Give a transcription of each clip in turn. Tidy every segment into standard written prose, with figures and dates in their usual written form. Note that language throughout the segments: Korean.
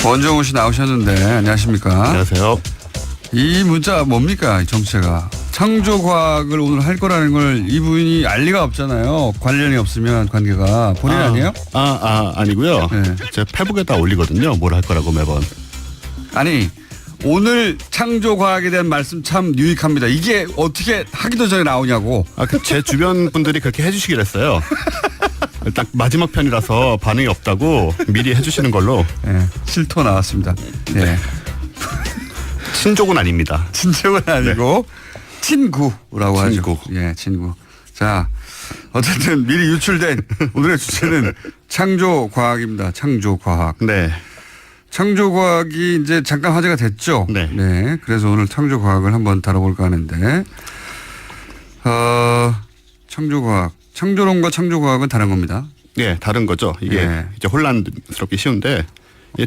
원종우 씨 나오셨는데 안녕하십니까? 안녕하세요. 이 문자 뭡니까? 이 정체가. 창조과학을 오늘 할 거라는 걸 이분이 알 리가 없잖아요. 관련이 없으면 관계가. 본인 아니에요? 아니고요. 네. 제 페북에다 올리거든요. 뭘 할 거라고 매번. 아니 오늘 창조과학에 대한 말씀 참 유익합니다. 이게 어떻게 하기도 전에 나오냐고. 제 주변 분들이 그렇게 해주시기로 했어요. 딱 마지막 편이라서 반응이 없다고 미리 해주시는 걸로. 네, 실토 나왔습니다. 네. 친족은 아닙니다. 친족은 아니고 친구라고 하죠. 친구. 예, 친구. 자, 어쨌든 미리 유출된 오늘의 주제는 창조과학입니다. 창조과학. 네. 창조과학이 이제 잠깐 화제가 됐죠. 네. 그래서 오늘 창조과학을 한번 다뤄볼까 하는데, 창조과학. 창조론과 창조과학은 다른 겁니다. 네, 다른 거죠. 이게 네. 이제 혼란스럽기 쉬운데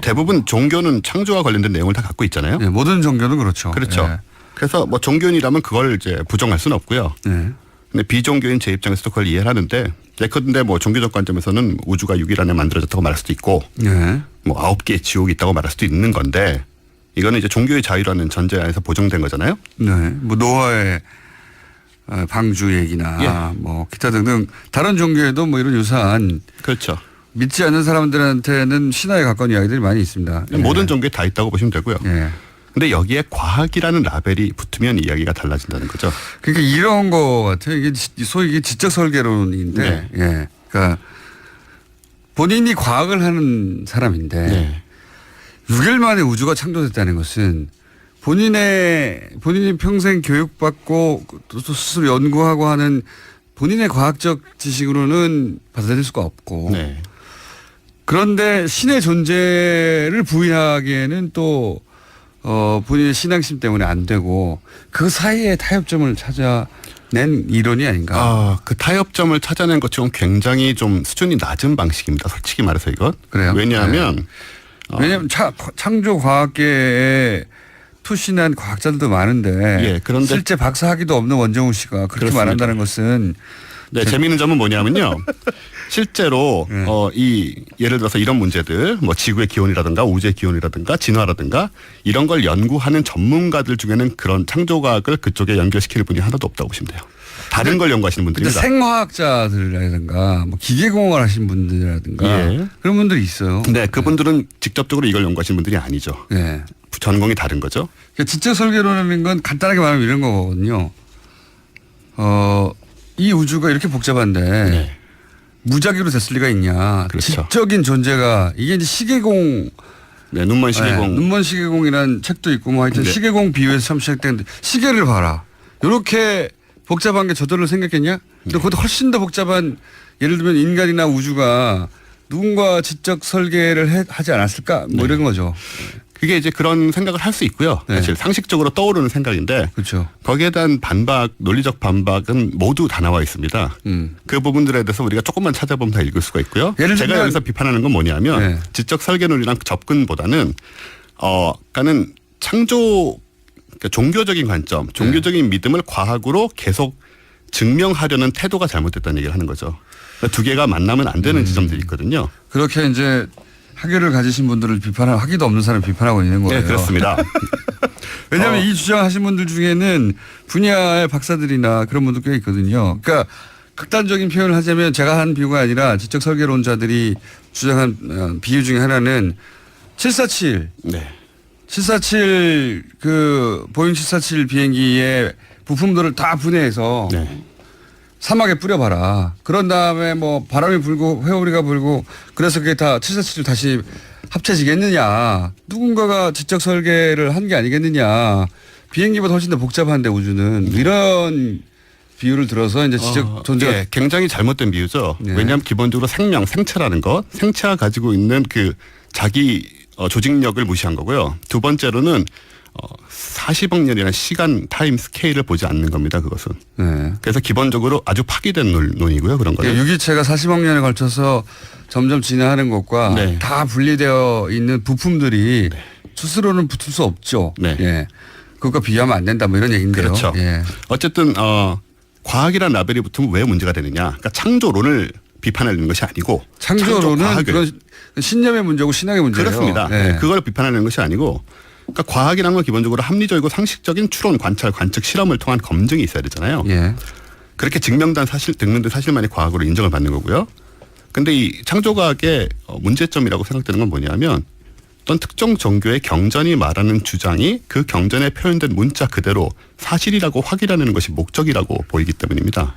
대부분 종교는 창조와 관련된 내용을 다 갖고 있잖아요. 네, 모든 종교는 그렇죠. 그렇죠. 네. 그래서 뭐 종교인이라면 그걸 이제 부정할 수는 없고요. 네. 근데 비종교인 제 입장에서도 그걸 이해를 하는데 예컨대 뭐 종교적 관점에서는 우주가 6일 안에 만들어졌다고 말할 수도 있고 네. 뭐 9개의 지옥이 있다고 말할 수도 있는 건데 이거는 이제 종교의 자유라는 전제 안에서 보정된 거잖아요. 네. 뭐 노아의 방주 얘기나 뭐 기타 등등 다른 종교에도 뭐 이런 유사한 그렇죠. 믿지 않는 사람들한테는 신화에 가까운 이야기들이 많이 있습니다. 모든 종교에 다 있다고 보시면 되고요. 예. 근데 여기에 과학이라는 라벨이 붙으면 이야기가 달라진다는 거죠. 그러니까 이런 거 같아요. 이게 소위 이게 지적 설계론인데, 예. 그러니까 본인이 과학을 하는 사람인데 네. 6일 만에 우주가 창조됐다는 것은 본인이 평생 교육받고 또 스스로 연구하고 하는 본인의 과학적 지식으로는 받아들일 수가 없고 네. 그런데 신의 존재를 부인하기에는 또 본인의 신앙심 때문에 안 되고 그 사이에 타협점을 찾아낸 이론이 아닌가. 그 타협점을 찾아낸 것처럼 굉장히 좀 수준이 낮은 방식입니다. 솔직히 말해서 이건. 그래요? 왜냐하면 왜냐하면 창조과학계에 투신한 과학자들도 많은데 그런데 실제 박사학위도 없는 원종우 씨가 그렇게 그렇습니다. 말한다는 것은 네, 재미있는 점은 뭐냐면요. 실제로 예를 들어서 이런 문제들 뭐 지구의 기온이라든가 우주의 기온이라든가 진화라든가 이런 걸 연구하는 전문가들 중에는 그런 창조과학을 그쪽에 연결시키는 분이 하나도 없다고 보시면 돼요. 다른 걸 연구하시는 근데 분들입니다. 생화학자들이라든가 뭐 기계공학을 하신 분들이라든가 그런 분들이 있어요. 네, 그분들은 직접적으로 이걸 연구하시는 분들이 아니죠. 네. 전공이 다른 거죠. 그러니까 지적 설계론이라는 건 간단하게 말하면 이런 거거든요. 이 우주가 이렇게 복잡한데 무작위로 됐을 리가 있냐. 그렇죠. 지적인 존재가 이게 이제 시계공. 네, 눈먼 시계공. 눈먼 시계공이라는 책도 있고 뭐 하여튼 시계공 비유에서 처음 시작되는데 시계를 봐라. 이렇게 복잡한 게 저절로 생겼겠냐? 근데 그것도 훨씬 더 복잡한 예를 들면 인간이나 우주가 누군가 지적 설계를 하지 않았을까? 뭐 이런 거죠. 그게 이제 그런 생각을 할 수 있고요. 사실 상식적으로 떠오르는 생각인데 그렇죠. 거기에 대한 반박, 논리적 반박은 모두 다 나와 있습니다. 그 부분들에 대해서 우리가 조금만 찾아보면 다 읽을 수가 있고요. 제가 여기서 비판하는 건 뭐냐면 지적 설계론이랑 접근보다는 그러니까는 그러니까 종교적인 관점, 종교적인 믿음을 과학으로 계속 증명하려는 태도가 잘못됐다는 얘기를 하는 거죠. 그러니까 두 개가 만나면 안 되는 지점들이 있거든요. 그렇게 이제 학위를 가지신 분들을 비판하고 학위도 없는 사람을 비판하고 있는 거예요. 네, 그렇습니다. 왜냐하면 이 주장하신 분들 중에는 분야의 박사들이나 그런 분들 꽤 있거든요. 그러니까 극단적인 표현을 하자면 제가 한 비유가 아니라 지적 설계론자들이 주장한 비유 중에 하나는 747. 네. 747 그 보잉 747 비행기의 부품들을 다 분해해서 사막에 뿌려봐라. 그런 다음에 뭐 바람이 불고 회오리가 불고 그래서 그게 다 747로 다시 합쳐지겠느냐. 누군가가 지적 설계를 한 게 아니겠느냐. 비행기보다 훨씬 더 복잡한데 우주는 이런 비유를 들어서 이제 지적 존재가 굉장히 잘못된 비유죠. 왜냐하면 기본적으로 생명, 생체라는 것, 생체가 가지고 있는 그 자기 조직력을 무시한 거고요. 두 번째로는 40억 년이라는 시간 타임 스케일을 보지 않는 겁니다. 그것은. 그래서 기본적으로 아주 파기된 논이고요. 그런 거는. 유기체가 40억 년에 걸쳐서 점점 진화하는 것과 다 분리되어 있는 부품들이 스스로는 붙을 수 없죠. 그것과 비교하면 안 된다 뭐 이런 얘기인데요. 그렇죠. 어쨌든 과학이라는 라벨이 붙으면 왜 문제가 되느냐. 그러니까 창조론을 비판하는 것이 아니고 창조론은 그런 신념의 문제고 신앙의 문제예요. 그렇습니다. 네. 그걸 비판하는 것이 아니고 그러니까 과학이라는 건 기본적으로 합리적이고 상식적인 추론, 관찰, 관측, 실험을 통한 검증이 있어야 되잖아요. 예. 그렇게 증명된 사실만이 과학으로 인정을 받는 거고요. 근데 이 창조과학의 문제점이라고 생각되는 건 뭐냐면 어떤 특정 종교의 경전이 말하는 주장이 그 경전에 표현된 문자 그대로 사실이라고 확인하는 것이 목적이라고 보이기 때문입니다.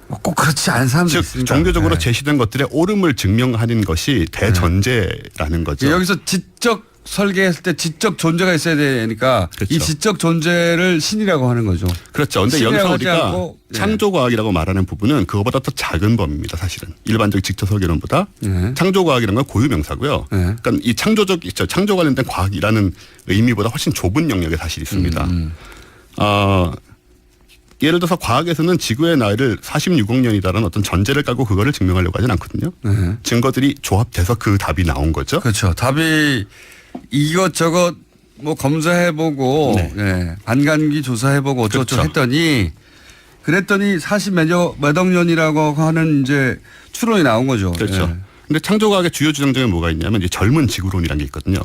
꼭 그렇지 않은 사람도 즉 있습니다. 종교적으로 네. 제시된 것들의 옳음을 증명하는 것이 대전제라는 거죠. 여기서 지적 설계했을 때 지적 존재가 있어야 되니까 그렇죠. 이 지적 존재를 신이라고 하는 거죠. 그렇죠. 그런데 여기서 우리가 창조과학이라고 말하는 부분은 그거보다 더 작은 범위입니다. 사실은 일반적 지적 설계론보다 창조과학이라는 건 고유명사고요. 그러니까 이 창조 관련된 과학이라는 의미보다 훨씬 좁은 영역에 사실 있습니다. 예를 들어서 과학에서는 지구의 나이를 46억 년이다라는 어떤 전제를 깔고 그거를 증명하려고 하진 않거든요. 증거들이 조합돼서 그 답이 나온 거죠. 그렇죠. 답이 이것저것 뭐 검사해보고 반감기 조사해보고 어쩌고저쩌고 그렇죠. 했더니 그랬더니 40몇 억 년이라고 하는 이제 추론이 나온 거죠. 그렇죠. 근데 창조과학의 주요 주장 중에 뭐가 있냐면 이제 젊은 지구론이라는 게 있거든요.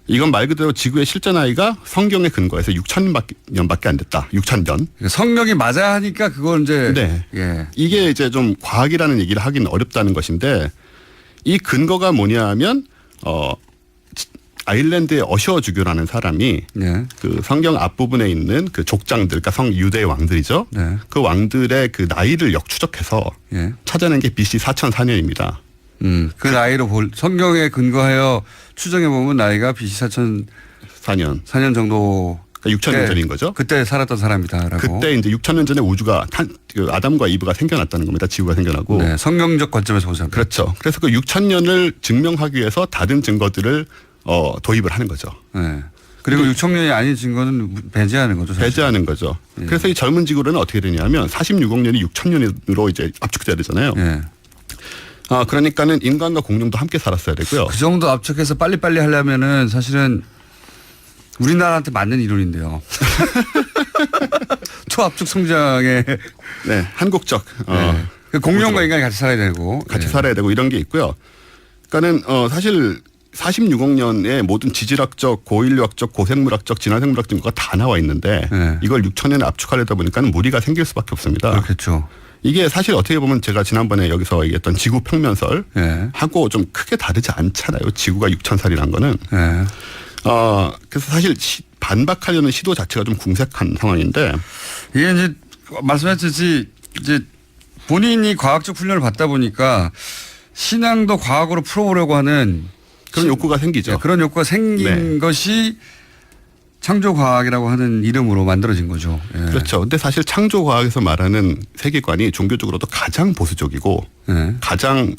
이건 말 그대로 지구의 실제 나이가 성경에 근거해서 6,000년밖에 안 됐다. 6,000년. 성경이 맞아야 하니까 그건 이제 이게 이제 좀 과학이라는 얘기를 하기는 어렵다는 것인데 이 근거가 뭐냐면 아일랜드의 어셔주교라는 사람이 그 성경 앞부분에 있는 그 족장들, 그러니까 유대의 왕들이죠. 그 왕들의 그 나이를 역추적해서 찾아낸 게 BC 4004년입니다. 그 나이로 성경에 근거하여 추정해 보면 나이가 BC 4004년 정도. 그러니까 6,000년 전인 거죠. 그때 살았던 사람이다라고. 그때 이제 6,000년 전에 우주가 그 아담과 이브가 생겨났다는 겁니다. 지구가 생겨나고. 성경적 관점에서 보자면. 그렇죠. 그래서 그 6,000년을 증명하기 위해서 다른 증거들을 도입을 하는 거죠. 그리고 6,000년이 아닌 증거는 배제하는 거죠. 사실. 배제하는 거죠. 그래서 이 젊은 지구로는 어떻게 되냐면 46억 년이 6,000년으로 이제 압축돼야 되잖아요. 그러니까는 인간과 공룡도 함께 살았어야 되고요. 그 정도 압축해서 빨리빨리 하려면은 사실은 우리나라한테 맞는 이론인데요. 초압축 성장의 한국적 공룡과 인간이 같이 살아야 되고 살아야 되고 이런 게 있고요. 그러니까는 사실 46억 년의 모든 지질학적, 고인류학적, 고생물학적, 진화생물학 증거가 다 나와 있는데 이걸 6,000년에 압축하려다 보니까는 무리가 생길 수밖에 없습니다. 그렇겠죠. 이게 사실 어떻게 보면 제가 지난번에 여기서 얘기했던 지구 평면설 하고 좀 크게 다르지 않잖아요. 지구가 6,000살이란 거는. 그래서 사실 반박하려는 시도 자체가 좀 궁색한 상황인데 이게 이제 말씀하셨듯이 이제 본인이 과학적 훈련을 받다 보니까 신앙도 과학으로 풀어보려고 하는 그런 욕구가 생기죠. 그런 욕구가 생긴 것이 창조과학이라고 하는 이름으로 만들어진 거죠. 그렇죠. 근데 사실 창조과학에서 말하는 세계관이 종교적으로도 가장 보수적이고 가장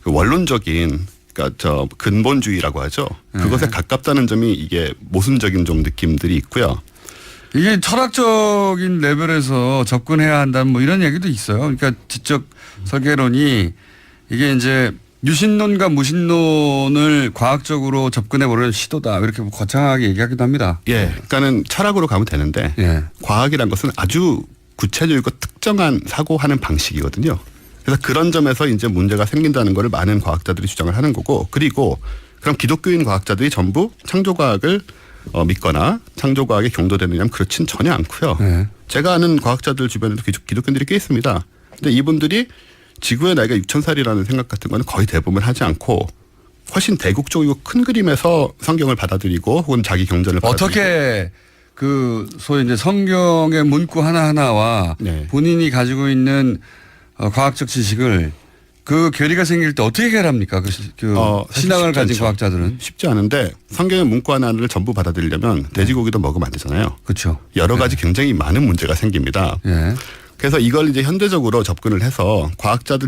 그 원론적인 그러니까 근본주의라고 하죠. 그것에 가깝다는 점이 이게 모순적인 좀 느낌들이 있고요. 이게 철학적인 레벨에서 접근해야 한다는 뭐 이런 얘기도 있어요. 그러니까 지적 설계론이 이게 이제 유신론과 무신론을 과학적으로 접근해 보려는 시도다. 이렇게 거창하게 얘기하기도 합니다. 그러니까는 철학으로 가면 되는데 과학이란 것은 아주 구체적이고 특정한 사고하는 방식이거든요. 그래서 그런 점에서 이제 문제가 생긴다는 것을 많은 과학자들이 주장을 하는 거고 그리고 그럼 기독교인 과학자들이 전부 창조과학을 믿거나 창조과학에 경도되느냐면 그렇진 전혀 않고요. 제가 아는 과학자들 주변에도 기독교인들이 꽤 있습니다. 근데 이분들이 지구의 나이가 6,000살이라는 생각 같은 거는 거의 대부분 하지 않고 훨씬 대국적이고 큰 그림에서 성경을 받아들이고 혹은 자기 경전을 받아들이고 어떻게 그 소위 이제 성경의 문구 하나하나와 본인이 가지고 있는 과학적 지식을 그 괴리가 생길 때 어떻게 해결합니까? 신앙을 가진 과학자들은. 쉽지 않은데 성경의 문구 하나를 전부 받아들이려면 돼지고기도 먹으면 안 되잖아요. 그렇죠. 여러 가지 굉장히 많은 문제가 생깁니다. 그래서 이걸 이제 현대적으로 접근을 해서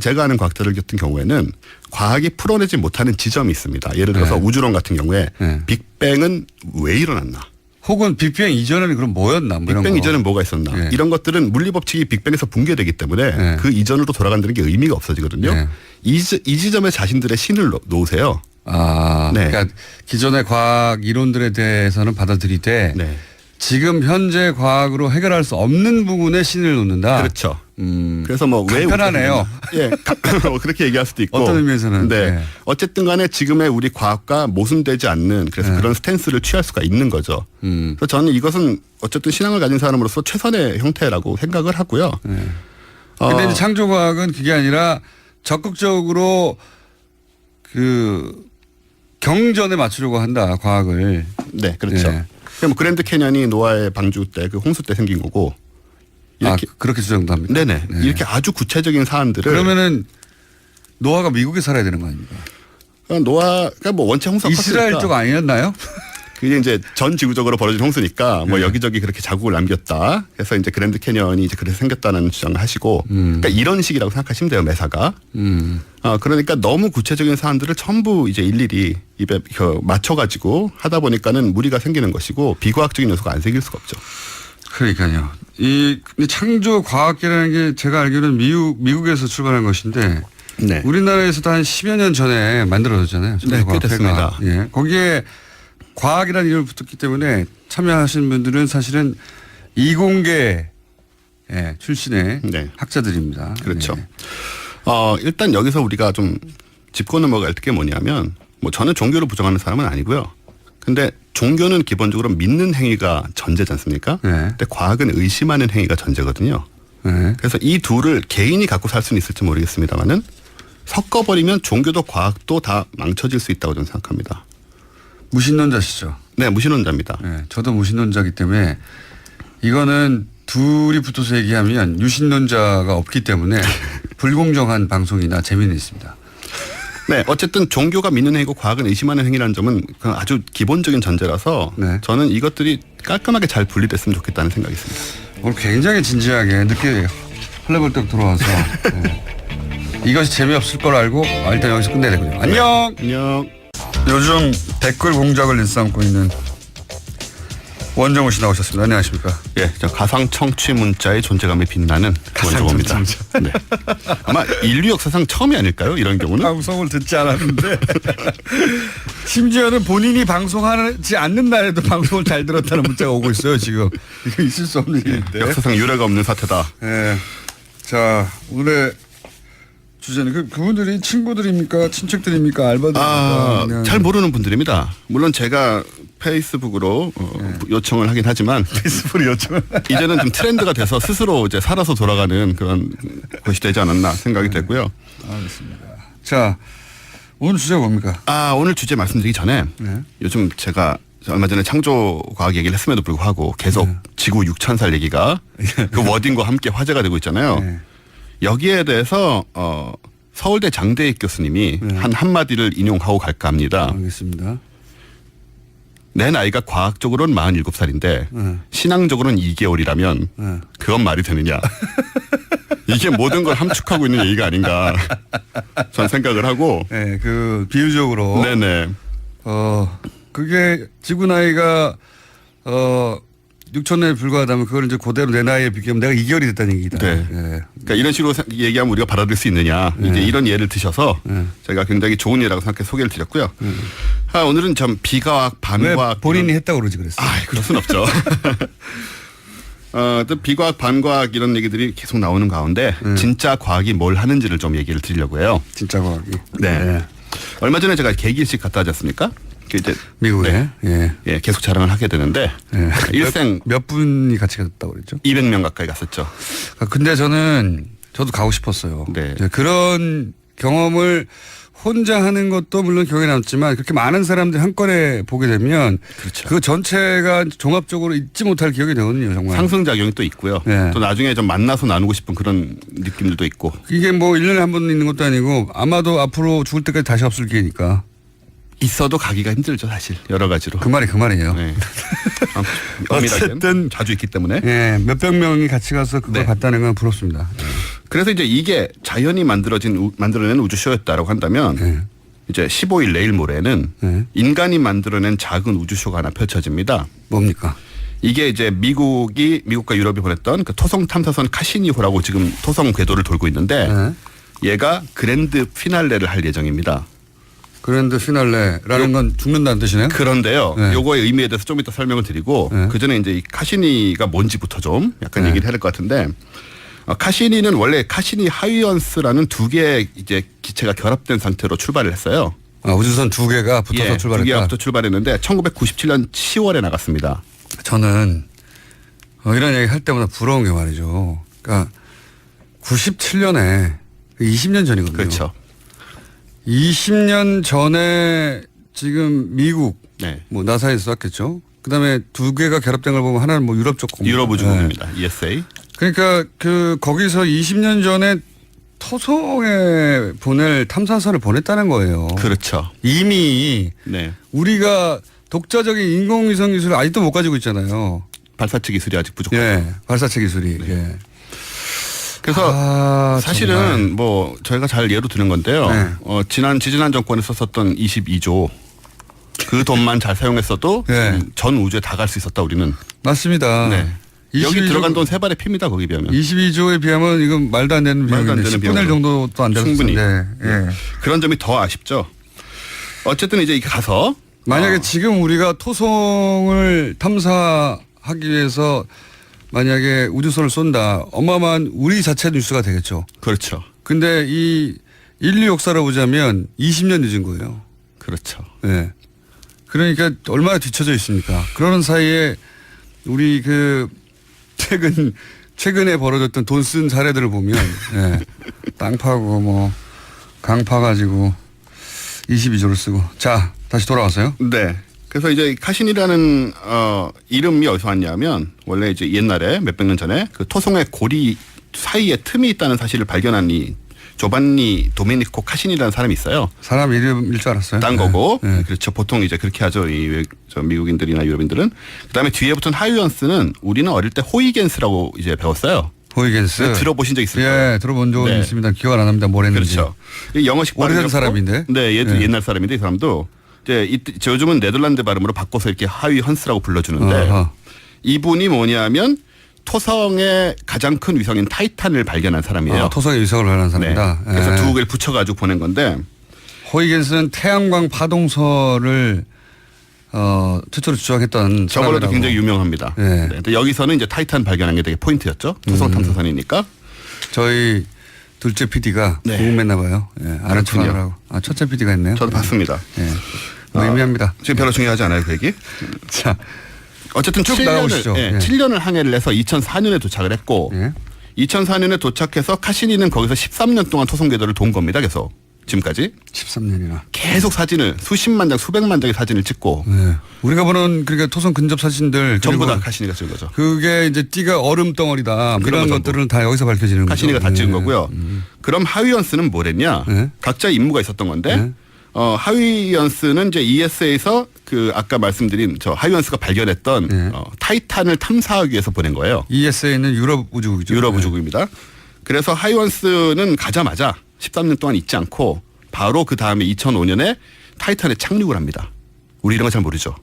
제가 아는 과학자들 같은 경우에는 과학이 풀어내지 못하는 지점이 있습니다. 예를 들어서 우주론 같은 경우에 빅뱅은 왜 일어났나? 혹은 빅뱅 이전에는 그럼 뭐였나? 뭐 빅뱅 이전엔 뭐가 있었나? 이런 것들은 물리법칙이 빅뱅에서 붕괴되기 때문에 그 이전으로 돌아간다는 게 의미가 없어지거든요. 이 지점에 자신들의 신을 놓으세요. 그러니까 기존의 과학 이론들에 대해서는 받아들이되 지금 현재 과학으로 해결할 수 없는 부분에 신을 놓는다. 그렇죠. 그래서 뭐 왜 간편하네요. 예, 그렇게 얘기할 수도 있고 어떤 의미에서는 네. 네. 어쨌든 간에 지금의 우리 과학과 모순되지 않는 그래서 그런 스탠스를 취할 수가 있는 거죠. 그래서 저는 이것은 어쨌든 신앙을 가진 사람으로서 최선의 형태라고 생각을 하고요. 근데 이제 창조과학은 그게 아니라 적극적으로 그 경전에 맞추려고 한다, 과학을. 네, 그렇죠. 네. 그럼 그랜드 캐년이 노아의 방주 때 그 홍수 때 생긴 거고. 이렇게 그렇게 주장도 합니다. 네네. 네. 이렇게 아주 구체적인 사안들을. 그러면은 노아가 미국에 살아야 되는 거 아닙니까? 노아가 뭐 원체 홍수가 이스라엘 컸으니까. 쪽 아니었나요? 그게 이제 전 지구적으로 벌어진 홍수니까 뭐 여기저기 그렇게 자국을 남겼다. 그래서 이제 그랜드 캐년이 이제 그래서 생겼다는 주장을 하시고. 그러니까 이런 식이라고 생각하시면 돼요, 매사가. 그러니까 너무 구체적인 사안들을 전부 이제 일일이 입에 맞춰가지고 하다 보니까는 무리가 생기는 것이고 비과학적인 요소가 안 생길 수가 없죠. 그러니까요. 이 창조 과학계라는 게 제가 알기로는 미국에서 출발한 것인데 네. 우리나라에서도 한 10여 년 전에 만들어졌잖아요. 네, 꽤 됐습니다. 예. 거기에 과학이라는 이름을 붙었기 때문에 참여하신 분들은 사실은 이공계 출신의 네. 학자들입니다. 그렇죠. 네. 일단 여기서 우리가 좀 짚고 넘어갈 게 뭐냐면 뭐 저는 종교를 부정하는 사람은 아니고요. 근데 종교는 기본적으로 믿는 행위가 전제지 않습니까? 네. 근데 과학은 의심하는 행위가 전제거든요. 네. 그래서 이 둘을 개인이 갖고 살 수는 있을지 모르겠습니다만은 섞어버리면 종교도 과학도 다 망쳐질 수 있다고 저는 생각합니다. 무신론자시죠? 네, 무신론자입니다. 네, 저도 무신론자이기 때문에 이거는 둘이 붙어서 얘기하면 유신론자가 없기 때문에 불공정한 방송이나 재미는 있습니다. 네, 어쨌든 종교가 믿는 행위고 과학은 의심하는 행위라는 점은 아주 기본적인 전제라서 네. 저는 이것들이 깔끔하게 잘 분리됐으면 좋겠다는 생각이 있습니다. 오늘 굉장히 진지하게 늦게 헐레벌떡 들어와서 이것이 재미없을 걸 알고 일단 여기서 끝내야 되군요. 안녕. 안녕. 요즘 댓글 공작을 일삼고 있는 원정우 씨 나오셨습니다. 안녕하십니까? 예, 저 가상 청취 문자의 존재감이 빛나는 원정우입니다. 네. 아마 인류 역사상 처음이 아닐까요? 이런 경우는? 방송을 듣지 않았는데 심지어는 본인이 방송하지 않는 날에도 방송을 잘 들었다는 문자가 오고 있어요. 지금 이거 있을 수 없는 일인데. 역사상 유례가 없는 사태다. 네. 자, 오늘의 주제는 그분들이 친구들입니까? 친척들입니까? 알바들입니까? 잘 모르는 분들입니다. 물론 제가 페이스북으로 요청을 하긴 하지만 페이스북 요청을 이제는 좀 트렌드가 돼서 스스로 이제 살아서 돌아가는 그런 것이 되지 않았나 생각이 되고요. 알겠습니다. 자, 오늘 주제가 뭡니까? 오늘 주제 말씀드리기 전에 요즘 제가 얼마 전에 창조 과학 얘기를 했음에도 불구하고 계속 지구 6,000살 얘기가 그 워딩과 함께 화제가 되고 있잖아요. 여기에 대해서 서울대 장대익 교수님이 한마디를 인용하고 갈까 합니다. 알겠습니다. 내 나이가 과학적으로는 47살인데 신앙적으로는 2개월이라면 그건 말이 되느냐. 이게 모든 걸 함축하고 있는 얘기가 아닌가 전 생각을 하고. 네, 그 비유적으로. 네네. 그게 지구 나이가 6,000년에 불과하다면 그걸 이제 그대로 내 나이에 비교하면 내가 2개월이 됐다는 얘기다. 네. 그러니까 이런 식으로 얘기하면 우리가 받아들일 수 있느냐. 이제 이런 예를 드셔서 제가 굉장히 좋은 예라고 생각해서 소개를 드렸고요. 오늘은 좀 비과학, 반과학. 왜 본인이 했다고 그러지 그랬어요? 그럴 순 없죠. 또 비과학, 반과학 이런 얘기들이 계속 나오는 가운데 진짜 과학이 뭘 하는지를 좀 얘기를 드리려고 해요. 진짜 과학이. 네. 얼마 전에 제가 개기일식 갔다 하지 않습니까? 이제 미국에. 예, 계속 자랑을 하게 되는데 일생 몇 분이 같이 갔다고 그랬죠? 200명 가까이 갔었죠. 근데 저도 가고 싶었어요. 네. 그런 경험을 혼자 하는 것도 물론 기억에 남지만 그렇게 많은 사람들이 한꺼번에 보게 되면 그렇죠. 그 전체가 종합적으로 잊지 못할 기억이 되거든요. 정말. 상승작용이 또 있고요. 네. 또 나중에 좀 만나서 나누고 싶은 그런 느낌들도 있고. 이게 뭐 1년에 한 번 있는 것도 아니고 아마도 앞으로 죽을 때까지 다시 없을 기회니까. 있어도 가기가 힘들죠, 사실. 여러 가지로. 그 말이에요. 네. 어쨌든 자주 있기 때문에. 네, 몇백 명이 같이 가서 그걸 봤다는 건 부럽습니다. 그래서 이제 이게 자연이 만들어낸 우주쇼였다라고 한다면 이제 15일 내일 모레는 인간이 만들어낸 작은 우주쇼가 하나 펼쳐집니다. 뭡니까? 이게 이제 미국과 유럽이 보냈던 그 토성 탐사선 카시니호라고 지금 토성 궤도를 돌고 있는데 얘가 그랜드 피날레를 할 예정입니다. 그랜드 피날레라는 건 죽는다는 뜻이네요. 그런데요. 요거의 의미에 대해서 좀 이따 설명을 드리고 그 전에 이제 이 카시니가 뭔지부터 좀 약간 얘기를 해야 될 것 같은데 카시니는 원래 카시니 하이언스라는 두 개의 이제 기체가 결합된 상태로 출발을 했어요. 우주선 두 개가 붙어서 출발했다. 두 개가 붙어 출발했는데 1997년 10월에 나갔습니다. 저는 이런 얘기 할 때마다 부러운 게 말이죠. 그러니까 97년에 20년 전이거든요. 그렇죠. 20년 전에 지금 미국 네. 뭐 나사에서 쐈겠죠. 그다음에 두 개가 결합된 걸 보면 하나는 뭐 유럽 쪽 공무. 유럽 우주국입니다. 네. ESA. 그러니까 거기서 20년 전에 토성에 보낼 탐사선을 보냈다는 거예요. 그렇죠. 이미 네. 우리가 독자적인 인공위성 기술을 아직도 못 가지고 있잖아요. 발사체 기술이 아직 부족하죠. 예, 발사체 기술이. 네. 예. 그래서 사실은 정말. 뭐 저희가 잘 예로 드는 건데요. 네. 지지난 정권에서 썼던 22조 그 돈만 잘 사용했어도 네. 전 우주에 다 갈 수 있었다 우리는. 맞습니다. 네. 여기 들어간 돈 3발의 피입니다. 거기 비하면. 22조에 비하면 이건 말도 안 되는 비용인데 10분의 1 정도도 안 되는 충분히. 네. 예. 그런 점이 더 아쉽죠. 어쨌든 이제 가서 만약에 지금 우리가 토성을 탐사하기 위해서 만약에 우주선을 쏜다. 어마어마한 우리 자체 뉴스가 되겠죠. 그렇죠. 근데 이 인류 역사를 보자면 20년 늦은 거예요. 그렇죠. 네. 그러니까 얼마나 뒤처져 있습니까? 그러는 사이에 우리 최근에 벌어졌던 돈 쓴 사례들을 보면 예. 땅 파고 뭐 강 파가지고 22조를 쓰고 자 다시 돌아와서요. 네. 그래서 이제 카신이라는 이름이 어디서 왔냐면 원래 이제 옛날에 몇백 년 전에 그 토성의 고리 사이에 틈이 있다는 사실을 발견한 이 조반니 도메니코 카신이라는 사람이 있어요. 사람 이름일 줄 알았어요. 딴 거고. 네. 그렇죠. 보통 이제 그렇게 하죠. 저 미국인들이나 유럽인들은. 그다음에 뒤에 붙은 하이언스는 우리는 어릴 때 호이겐스라고 이제 배웠어요. 호이겐스. 네, 들어보신 적 있을 거예요. 예, 들어본 적은 네. 있습니다. 기억 안 납니다. 뭘 했는지. 그렇죠. 이 영어식 오래된 발음이었고, 사람인데. 네, 얘도 네. 옛날 사람인데 이 사람도 이제 요즘은 네덜란드 발음으로 바꿔서 이렇게 하이헌스라고 불러주는데 어허. 이분이 뭐냐면 토성의 가장 큰 위성인 타이탄을 발견한 사람이에요. 토성의 위성을 발견한 사람이다. 네. 그래서 예. 두 개를 붙여가지고 보낸 건데 호이겐스는 태양광 파동설을 최초로 주장했던 저걸로도 사람이라고. 굉장히 유명합니다. 네. 네. 근데 여기서는 이제 타이탄 발견한 게 되게 포인트였죠. 토성 탐사선이니까. 저희 둘째 PD가 네. 궁금했나 봐요. 예, 아는 그렇군요. 척하느라고. 첫째 PD가 있네요. 저도 봤습니다. 예. 의미합니다. 지금 별로 중요하지 않아요, 그 얘기. 자, 어쨌든 쭉 7년을, 나오시죠. 예, 예. 7년을 항해를 해서 2004년에 도착을 했고 예. 2004년에 도착해서 카시니는 거기서 13년 동안 토성 궤도를 돈 겁니다. 계속 지금까지 13년이나. 계속 사진을 수십만 장 수백만 장의 사진을 찍고 네. 우리가 보는 그러니까 토성 근접 사진들 전부 다 그리고 카시니가 찍은 거죠. 그게 이제 띠가 얼음 덩어리다. 그런 이런 거 것들은 다 여기서 밝혀지는 거죠. 카시니가 다 네. 찍은 거고요. 그럼 하위연스는 뭐랬냐? 네. 각자 임무가 있었던 건데 네. 하위연스는 이제 ESA에서 그 아까 말씀드린 저 하위연스가 발견했던 네. 타이탄을 탐사하기 위해서 보낸 거예요. ESA는 유럽 우주국이죠. 유럽 네. 우주국입니다. 그래서 하이원스는 가자마자 13년 동안 있지 않고 바로 그 다음에 2005년에 타이탄에 착륙을 합니다. 우리 이런 거 잘 모르죠.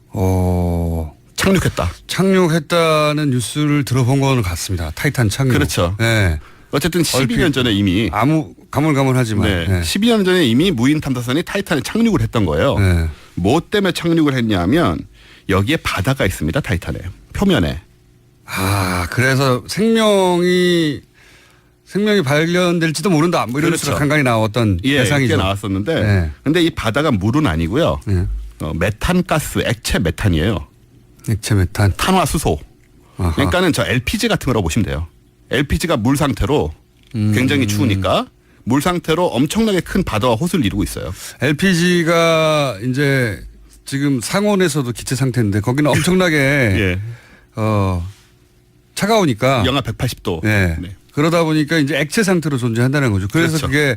착륙했다. 착륙했다는 뉴스를 들어본 거는 같습니다. 타이탄 착륙. 그렇죠. 네. 어쨌든 12년 전에 이미 아무 가물가물하지만. 네, 네. 12년 전에 이미 무인 탐사선이 타이탄에 착륙을 했던 거예요. 네. 뭐 때문에 착륙을 했냐면 여기에 바다가 있습니다. 타이탄에 표면에. 그래서 생명이 발견될지도 모른다. 뭐 이런 그렇죠. 식으로 간간히 나왔던 대상이죠. 꽤 나왔었는데, 네. 근데 이 바다가 물은 아니고요. 네. 메탄가스, 액체 메탄이에요. 액체 메탄. 탄화수소. 아하. 그러니까는 저 LPG 같은 거라고 보시면 돼요. LPG가 물 상태로 굉장히 추우니까 물 상태로 엄청나게 큰 바다와 호수를 이루고 있어요. LPG가 이제 지금 상온에서도 기체 상태인데 거기는 엄청나게 예. 차가우니까. 영하 180도. 네. 네. 그러다 보니까 이제 액체 상태로 존재한다는 거죠. 그래서 그렇죠. 그게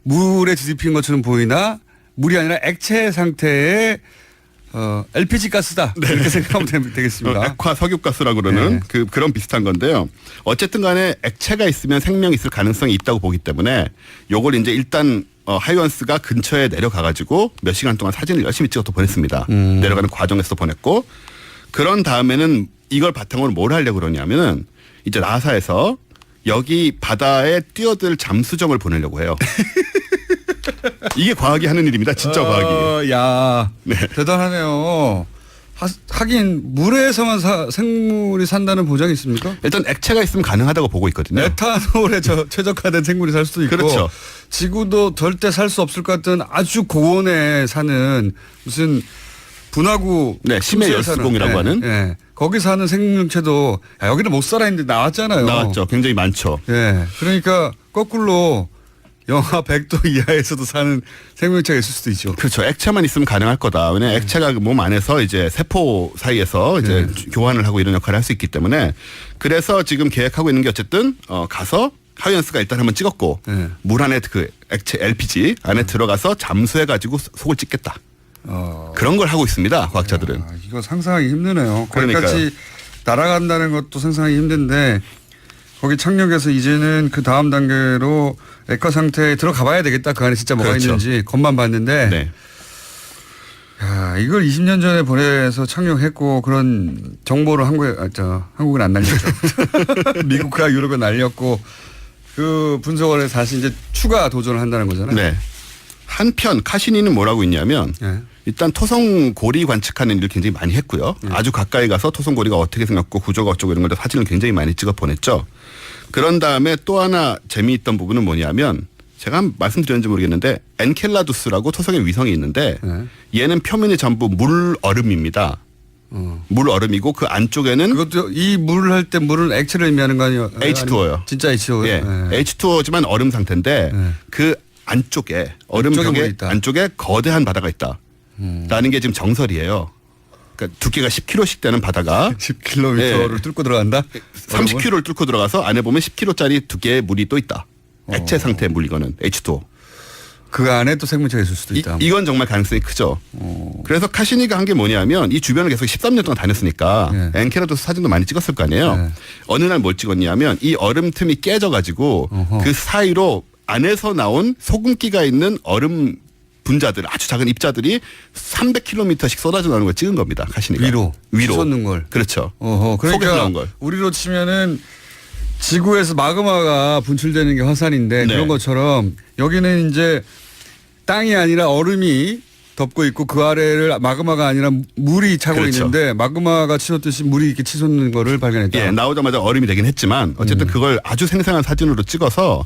물에 뒤집힌 것처럼 보이나 물이 아니라 액체 상태의 LPG 가스다. 네. 이렇게 생각하면 되겠습니다. 액화 석유가스라고 그러는 네. 그런 비슷한 건데요. 어쨌든 간에 액체가 있으면 생명이 있을 가능성이 있다고 보기 때문에 요걸 이제 일단 하이원스가 근처에 내려가가지고 몇 시간 동안 사진을 열심히 찍어서 보냈습니다. 내려가는 과정에서 보냈고 그런 다음에는 이걸 바탕으로 뭘 하려고 그러냐면은 이제 나사에서 여기 바다에 뛰어들 잠수정을 보내려고 해요. 이게 과학이 하는 일입니다. 진짜 과학이. 야, 네. 대단하네요. 하긴 물에서만 생물이 산다는 보장이 있습니까? 일단 액체가 있으면 가능하다고 보고 있거든요. 에탄올에 최적화된 생물이 살 수도 있고 그렇죠. 지구도 절대 살 수 없을 것 같은 아주 고온에 사는 무슨 분화구 심해 열수공이라고 하는 거기 사는 생명체도 여기는 못 살아 있는데 나왔잖아요. 나왔죠. 굉장히 많죠. 그러니까 거꾸로 영하 100도 이하에서도 사는 생명체가 있을 수도 있죠. 그렇죠. 액체만 있으면 가능할 거다. 왜냐하면 액체가 몸 안에서 이제 세포 사이에서 이제 교환을 하고 이런 역할을 할 수 있기 때문에 그래서 지금 계획하고 있는 게 어쨌든 가서 하이언스가 일단 한번 찍었고 물 안에 그 액체 LPG 안에 들어가서 잠수해 가지고 속을 찍겠다. 그런 걸 하고 있습니다. 과학자들은. 이거 상상하기 힘드네요. 그러니까요. 거기까지 날아간다는 것도 상상하기 힘든데 거기 착륙해서 이제는 그 다음 단계로 액화 상태에 들어가 봐야 되겠다. 그 안에 진짜 뭐가 그렇죠. 있는지 겉만 봤는데 야, 이걸 20년 전에 보내서 착륙했고 그런 정보를 한국은 안 날렸죠. 미국과 유럽에 날렸고 그 분석을 해서 다시 이제 추가 도전을 한다는 거잖아요. 네. 한편 카시니는 뭐라고 있냐면 일단 토성고리 관측하는 일을 굉장히 많이 했고요. 아주 가까이 가서 토성고리가 어떻게 생겼고 구조가 어쩌고 이런 걸 사진을 굉장히 많이 찍어 보냈죠. 그런 다음에 또 하나 재미있던 부분은 뭐냐면 제가 말씀드렸는지 모르겠는데 엔켈라두스라고 토성의 위성이 있는데 얘는 표면이 전부 물 얼음입니다. 물 얼음이고 그 안쪽에는 그것도 이 물을 할 때 물은 액체를 의미하는 거 아니에요? H2O요. 진짜 H2O. 예. H2O지만 얼음 상태인데 그 안쪽에 얼음벽의 안쪽에 거대한 바다가 있다. 라는 게 지금 정설이에요. 그러니까 두께가 10km씩 되는 바다가 10km를 뚫고 들어간다? 30km를 뚫고 들어가서 안에 보면 10km짜리 두께의 물이 또 있다. 액체 상태의 물 이거는 H2O. 그 안에 또 생명체가 있을 수도 있다. 이건 정말 가능성이 크죠. 그래서 카시니가 한 게 뭐냐면 이 주변을 계속 13년 동안 다녔으니까 엔켈라두스 사진도 많이 찍었을 거 아니에요. 어느 날 뭘 찍었냐면 이 얼음 틈이 깨져가지고 그 사이로 안에서 나온 소금기가 있는 얼음 분자들 아주 작은 입자들이 300km씩 쏟아져 나오는 걸 찍은 겁니다. 카시니가. 위로. 쏟는 걸. 그렇죠. 그러니까 속에서 나온 걸. 우리로 치면은 지구에서 마그마가 분출되는 게 화산인데 그런 것처럼 여기는 이제 땅이 아니라 얼음이 덮고 있고 그 아래를 마그마가 아니라 물이 차고 있는데 마그마가 치솟듯이 물이 이렇게 치솟는 거를 발견했다. 예, 나오자마자 얼음이 되긴 했지만 어쨌든 그걸 아주 생생한 사진으로 찍어서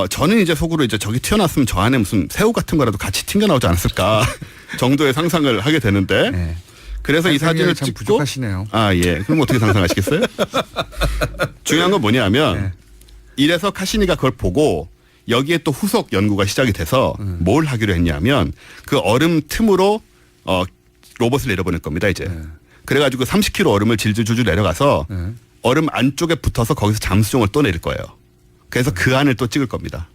저는 이제 속으로 이제 저기 튀어나왔으면 저 안에 무슨 새우 같은 거라도 같이 튕겨 나오지 않았을까 정도의 상상을 하게 되는데 그래서 이 사진을 참 찍고 부족하시네요. 그럼 어떻게 상상하시겠어요? 중요한 건 뭐냐면 이래서 카시니가 그걸 보고 여기에 또 후속 연구가 시작이 돼서 뭘 하기로 했냐면 그 얼음 틈으로 로봇을 내려보낼 겁니다 이제. 그래가지고 30km 얼음을 질질줄줄 내려가서 얼음 안쪽에 붙어서 거기서 잠수정을 또 내릴 거예요. 그래서 그 안을 또 찍을 겁니다.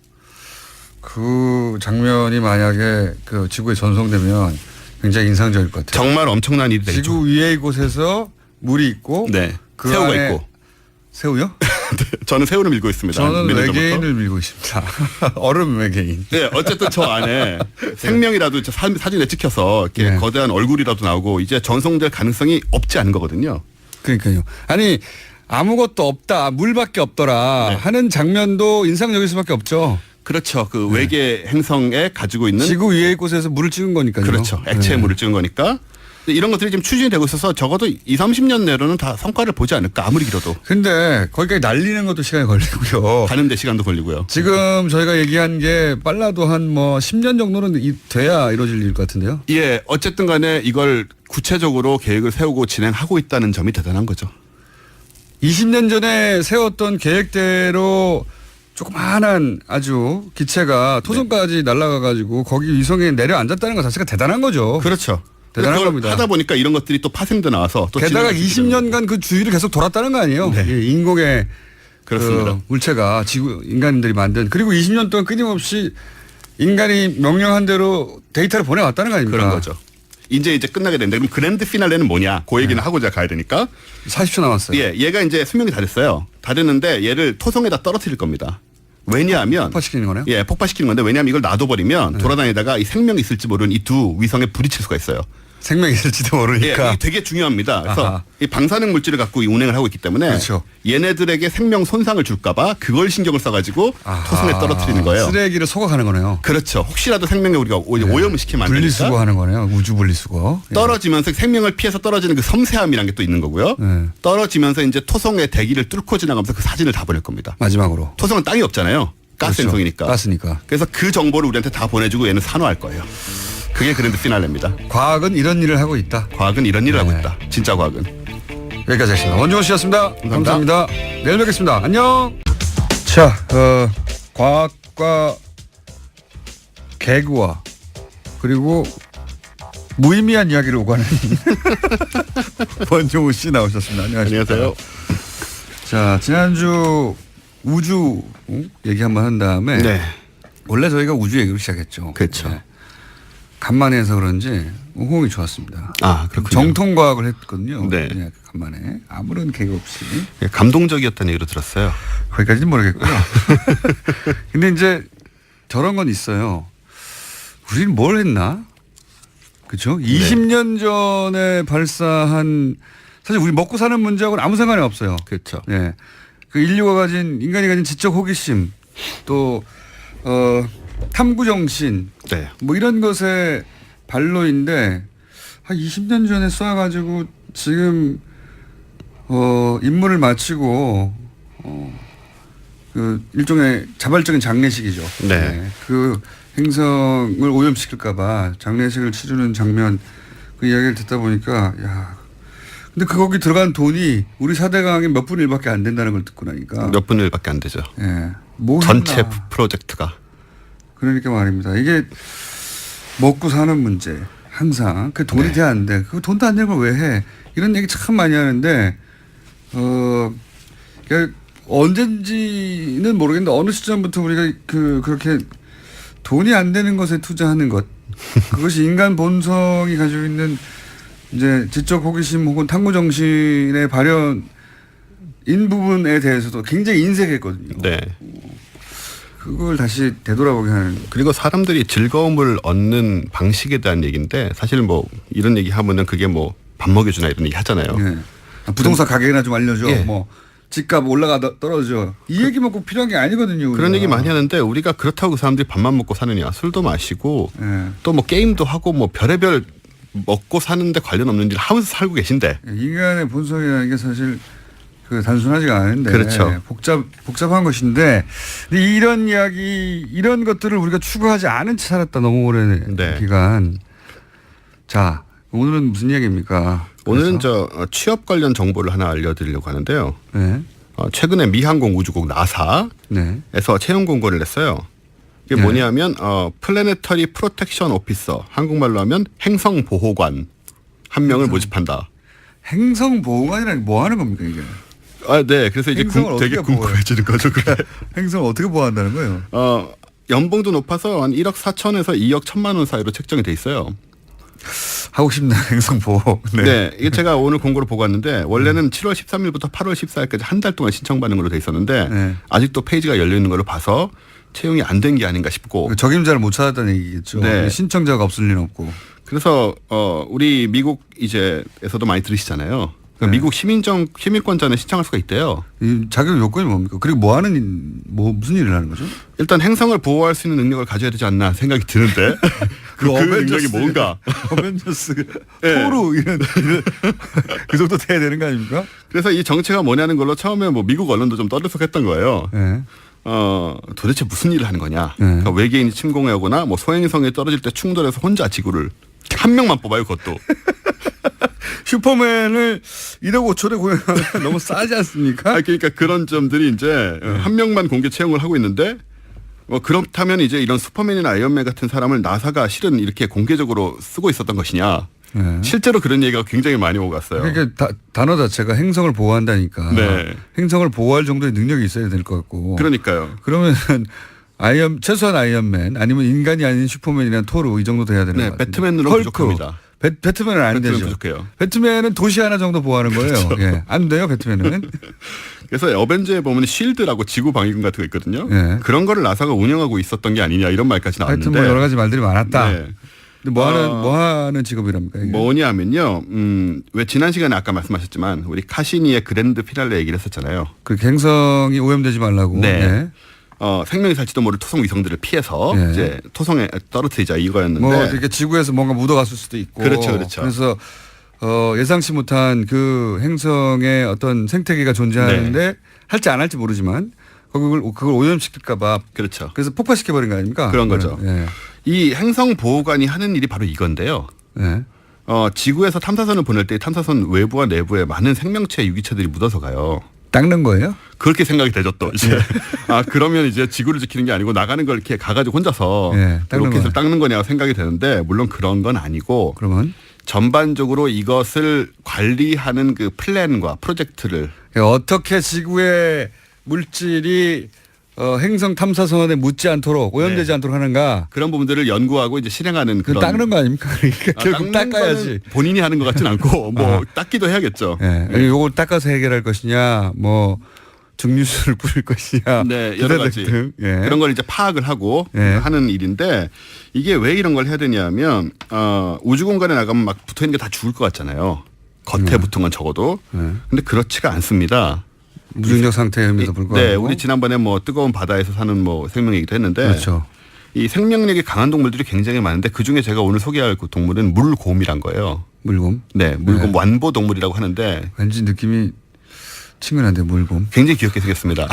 그 장면이 만약에 그 지구에 전송되면 굉장히 인상적일 것 같아요. 정말 엄청난 일이 되죠. 지구 위의 곳에서 물이 있고 그 새우가 안에 있고. 새우요? 저는 새우를 밀고 있습니다. 저는 외계인을 밀고 있습니다. 얼음 외계인. 네, 어쨌든 저 안에 생명이라도 사진에 찍혀서 이렇게 거대한 얼굴이라도 나오고 이제 전송될 가능성이 없지 않은 거거든요. 그러니까요. 아니 아무것도 없다, 물밖에 없더라 하는 장면도 인상적일 수밖에 없죠. 그렇죠. 그 외계 행성에 가지고 있는 지구 위의 곳에서 물을 찍은 거니까요. 그렇죠. 액체의 물을 찍은 거니까. 이런 것들이 지금 추진이 되고 있어서 적어도 20-30년 내로는 다 성과를 보지 않을까 아무리 길어도. 근데 거기까지 날리는 것도 시간이 걸리고요. 가는데 시간도 걸리고요. 지금 저희가 얘기한 게 빨라도 한 뭐 10년 정도는 돼야 이루어질 일 같은데요. 예. 어쨌든 간에 이걸 구체적으로 계획을 세우고 진행하고 있다는 점이 대단한 거죠. 20년 전에 세웠던 계획대로 조그마한 아주 기체가 토성까지 날아가 가지고 거기 위성에 내려앉았다는 것 자체가 대단한 거죠. 그렇죠. 대단한 겁니다. 하다 보니까 이런 것들이 또 파생돼 나와서 또 게다가 20년간 그 주위를 계속 돌았다는 거 아니에요? 인공의 그렇습니다. 그 물체가 지구 인간들이 만든 그리고 20년 동안 끊임없이 인간이 명령한 대로 데이터를 보내왔다는 거 아닙니까? 그런 거죠. 이제 끝나게 되는데 그럼 그랜드 피날레는 뭐냐? 그 얘기는 하고 가야 되니까. 40초 남았어요. 예, 얘가 이제 수명이 다 됐어요. 다 됐는데 얘를 토성에다 떨어뜨릴 겁니다. 왜냐하면 폭파시키는 거네요? 예, 폭파시키는 건데 왜냐하면 이걸 놔둬버리면 돌아다니다가 이 생명이 있을지 모르는 이 두 위성에 부딪힐 수가 있어요. 생명이 있을지도 모르니까. 예, 이게 되게 중요합니다. 그래서 아하. 이 방사능 물질을 갖고 이 운행을 하고 있기 때문에 그렇죠. 얘네들에게 생명 손상을 줄까봐 그걸 신경을 써가지고 토성에 떨어뜨리는 거예요. 쓰레기를 소각하는 거네요. 그렇죠. 혹시라도 생명에 우리가 오염을 시키면 안 되니까. 분리수거하는 거네요. 우주 분리수거. 떨어지면서 생명을 피해서 떨어지는 그 섬세함이라는 게 또 있는 거고요. 떨어지면서 이제 토성의 대기를 뚫고 지나가면서 그 사진을 다 보낼 겁니다. 마지막으로. 토성은 땅이 없잖아요. 가스 그렇죠. 행성이니까. 가스니까. 그래서 그 정보를 우리한테 다 보내주고 얘는 산화할 거예요. 그게 그랜드 피날레입니다. 과학은 이런 일을 하고 있다. 과학은 이런 일을 하고 있다. 진짜 과학은. 여기까지 하겠습니다. 원종호 씨였습니다. 감사합니다. 내일 뵙겠습니다. 안녕. 자, 과학과 개그와 그리고 무의미한 이야기를 오가는 원종호 씨 나오셨습니다. 안녕하십니까. 안녕하세요. 자, 지난주 우주 얘기 한번 한 다음에 네. 원래 저희가 우주 얘기로 시작했죠. 그렇죠. 네. 간만에 해서 그런지 호응이 좋았습니다. 아, 그렇군요. 정통과학을 했거든요. 네. 그냥 간만에 아무런 개그 없이. 예, 감동적이었다는 얘기로 들었어요. 거기까지는 모르겠고요. 근데 이제 저런 건 있어요. 우리는 뭘 했나? 그렇죠? 20년 전에 발사한 사실 우리 먹고 사는 문제하고는 아무 상관이 없어요. 그렇죠. 네. 그 인간이 가진 지적 호기심 또 탐구 정신 네. 뭐 이런 것의 발로인데 한 20년 전에 쏴가지고 지금 임무를 마치고 그 일종의 자발적인 장례식이죠. 네. 그 행성을 오염시킬까봐 장례식을 치르는 장면 그 이야기를 듣다 보니까 야. 근데 거기 들어간 돈이 우리 4대 강의 몇 분의 1밖에 안 된다는 걸 듣고 나니까. 몇 분의 1밖에 안 되죠. 예. 뭐 전체 했나. 프로젝트가. 그러니까 말입니다. 이게 먹고 사는 문제 항상 그 돈이 돼야 안 돼. 그 돈도 안 되는 걸 왜 해? 이런 얘기 참 많이 하는데 그러니까 언젠지는 모르겠는데 어느 시점부터 우리가 그렇게 돈이 안 되는 것에 투자하는 것 그것이 인간 본성이 가지고 있는 이제 지적 호기심 혹은 탐구 정신의 발현인 부분에 대해서도 굉장히 인색했거든요. 네. 그걸 다시 되돌아보게 하는. 그리고 사람들이 즐거움을 얻는 방식에 대한 얘기인데 사실 뭐 이런 얘기 하면은 그게 뭐 밥 먹여주나 이런 얘기 하잖아요. 네. 부동산 가격이나 좀 알려줘. 예. 뭐 집값 올라가 떨어져. 이 얘기만 꼭 필요한 게 아니거든요. 우리가. 그런 얘기 많이 하는데 우리가 그렇다고 그 사람들이 밥만 먹고 사느냐 술도 마시고 네. 또 뭐 게임도 하고 뭐 별의별 먹고 사는데 관련 없는 일을 하면서 살고 계신데 인간의 본성이라는 게 사실 그 단순하지가 않은데 그렇죠. 복잡한 것인데 이런 이야기 이런 것들을 우리가 추구하지 않은 채 살았다 너무 오랜 네. 기간. 자 오늘은 무슨 이야기입니까? 오늘은 저 취업 관련 정보를 하나 알려드리려고 하는데요. 네. 최근에 미항공 우주국 나사에서 네. 채용 공고를 냈어요. 이게 네. 뭐냐면 플래네터리 프로텍션 오피서 한국말로 하면 행성 보호관 한 명을 모집한다. 행성 보호관이라는 게 뭐 하는 겁니까 이게? 아, 네. 그래서 이제 되게 궁금해지는 거죠. 그게. 행성을 어떻게 보호한다는 거예요? 연봉도 높아서 한 1억 4천에서 2억 1천만 원 사이로 책정이 돼 있어요. 하고 싶나 행성 보호. 네. 이게 제가 오늘 공고를 보고 왔는데 원래는 7월 13일부터 8월 14일까지 한 달 동안 신청받는 걸로 돼 있었는데 네. 아직도 페이지가 열려 있는 걸로 봐서 채용이 안 된 게 아닌가 싶고. 적임자를 못 찾았다는 얘기겠죠. 네. 신청자가 없을 리는 없고. 그래서 우리 미국 이제에서도 많이 들으시잖아요. 그러니까 네. 미국 시민권자는 신청할 수가 있대요. 이 자격 요건이 뭡니까? 그리고 무슨 일을 하는 거죠? 일단 행성을 보호할 수 있는 능력을 가져야 되지 않나 생각이 드는데 그 능력이 뭔가? 어벤져스 네. 토르 이런 그 정도 돼야 되는 거 아닙니까? 그래서 이 정체가 뭐냐는 걸로 처음에 뭐 미국 언론도 좀 떠들썩했던 거예요. 네. 도대체 무슨 일을 하는 거냐? 네. 그러니까 외계인이 침공해 오거나 뭐 소행성에 떨어질 때 충돌해서 혼자 지구를 한 명만 뽑아요, 그것도. 슈퍼맨을 1억 5천에 구현하면 너무 싸지 않습니까? 그러니까 그런 점들이 이제 한 명만 공개 채용을 하고 있는데 그렇다면 이제 이런 슈퍼맨이나 아이언맨 같은 사람을 나사가 실은 이렇게 공개적으로 쓰고 있었던 것이냐. 네. 실제로 그런 얘기가 굉장히 많이 오고 갔어요. 그러니까 단어 자체가 행성을 보호한다니까. 네. 행성을 보호할 정도의 능력이 있어야 될 것 같고. 그러니까요. 그러면 최소한 아이언맨 아니면 인간이 아닌 슈퍼맨이나 토르 이 정도 돼야 되는 것 네, 같아요. 배트맨으로 부족합니다. 배트맨은 안 되죠. 부족해요. 배트맨은 도시 하나 정도 보호하는 거예요. 그렇죠. 예. 안 돼요, 배트맨은. 그래서 어벤져에 보면 쉴드라고 지구 방위군 같은 거 있거든요. 네. 그런 거를 나사가 운영하고 있었던 게 아니냐 이런 말까지 하여튼 나왔는데. 뭐 여러 가지 말들이 많았다. 네. 근데 뭐 하는 직업이랍니까? 이게? 뭐냐면요. 왜 지난 시간에 아까 말씀하셨지만 우리 카시니의 그랜드 피날레 얘기를 했었잖아요. 그 행성이 오염되지 말라고. 네. 네. 생명이 살지도 모를 토성 위성들을 피해서 네. 이제 토성에 떨어뜨리자 이거였는데. 뭐 이렇게 지구에서 뭔가 묻어갔을 수도 있고. 그렇죠, 그렇죠. 그래서 예상치 못한 그 행성의 어떤 생태계가 존재하는데 네. 할지 안 할지 모르지만 그걸 오염시킬까봐. 그렇죠. 그래서 폭파시켜버린 거 아닙니까? 그런 거죠. 네. 이 행성 보호관이 하는 일이 바로 이건데요. 네. 지구에서 탐사선을 보낼 때 탐사선 외부와 내부에 많은 생명체 유기체들이 묻어서 가요. 닦는 거예요? 그렇게 생각이 되죠 또 이제. 그러면 이제 지구를 지키는 게 아니고 나가는 걸 이렇게 가가지고 혼자서 로켓을 닦는 거냐고 생각이 되는데 물론 그런 건 아니고. 그러면 전반적으로 이것을 관리하는 그 플랜과 프로젝트를 어떻게 지구의 물질이 행성 탐사선에 묻지 않도록 오염되지 네. 않도록 하는가 그런 부분들을 연구하고 이제 실행하는 그런 닦는 거 아닙니까? 그러니까 결국 닦아야지. 본인이 하는 것 같진 않고 뭐 닦기도 해야겠죠. 네. 네. 이걸 닦아서 해결할 것이냐, 뭐 증류수를 뿌릴 것이냐, 네 여러 가지 네. 그런 걸 이제 파악을 하고 네. 하는 일인데 이게 왜 이런 걸 해야 되냐면 우주 공간에 나가면 막 붙어 있는 게 다 죽을 것 같잖아요. 겉에 붙은 건 적어도. 근데 그렇지가 않습니다. 무중력 상태임에도 불구하고. 네, 우리 지난번에 뭐 뜨거운 바다에서 사는 뭐 생명 얘기도 했는데. 그렇죠. 이 생명력이 강한 동물들이 굉장히 많은데 그 중에 제가 오늘 소개할 그 동물은 물곰이란 거예요. 물곰? 네, 물곰 네. 완보 동물이라고 하는데. 왠지 느낌이 친근한데 물곰. 굉장히 귀엽게 생겼습니다.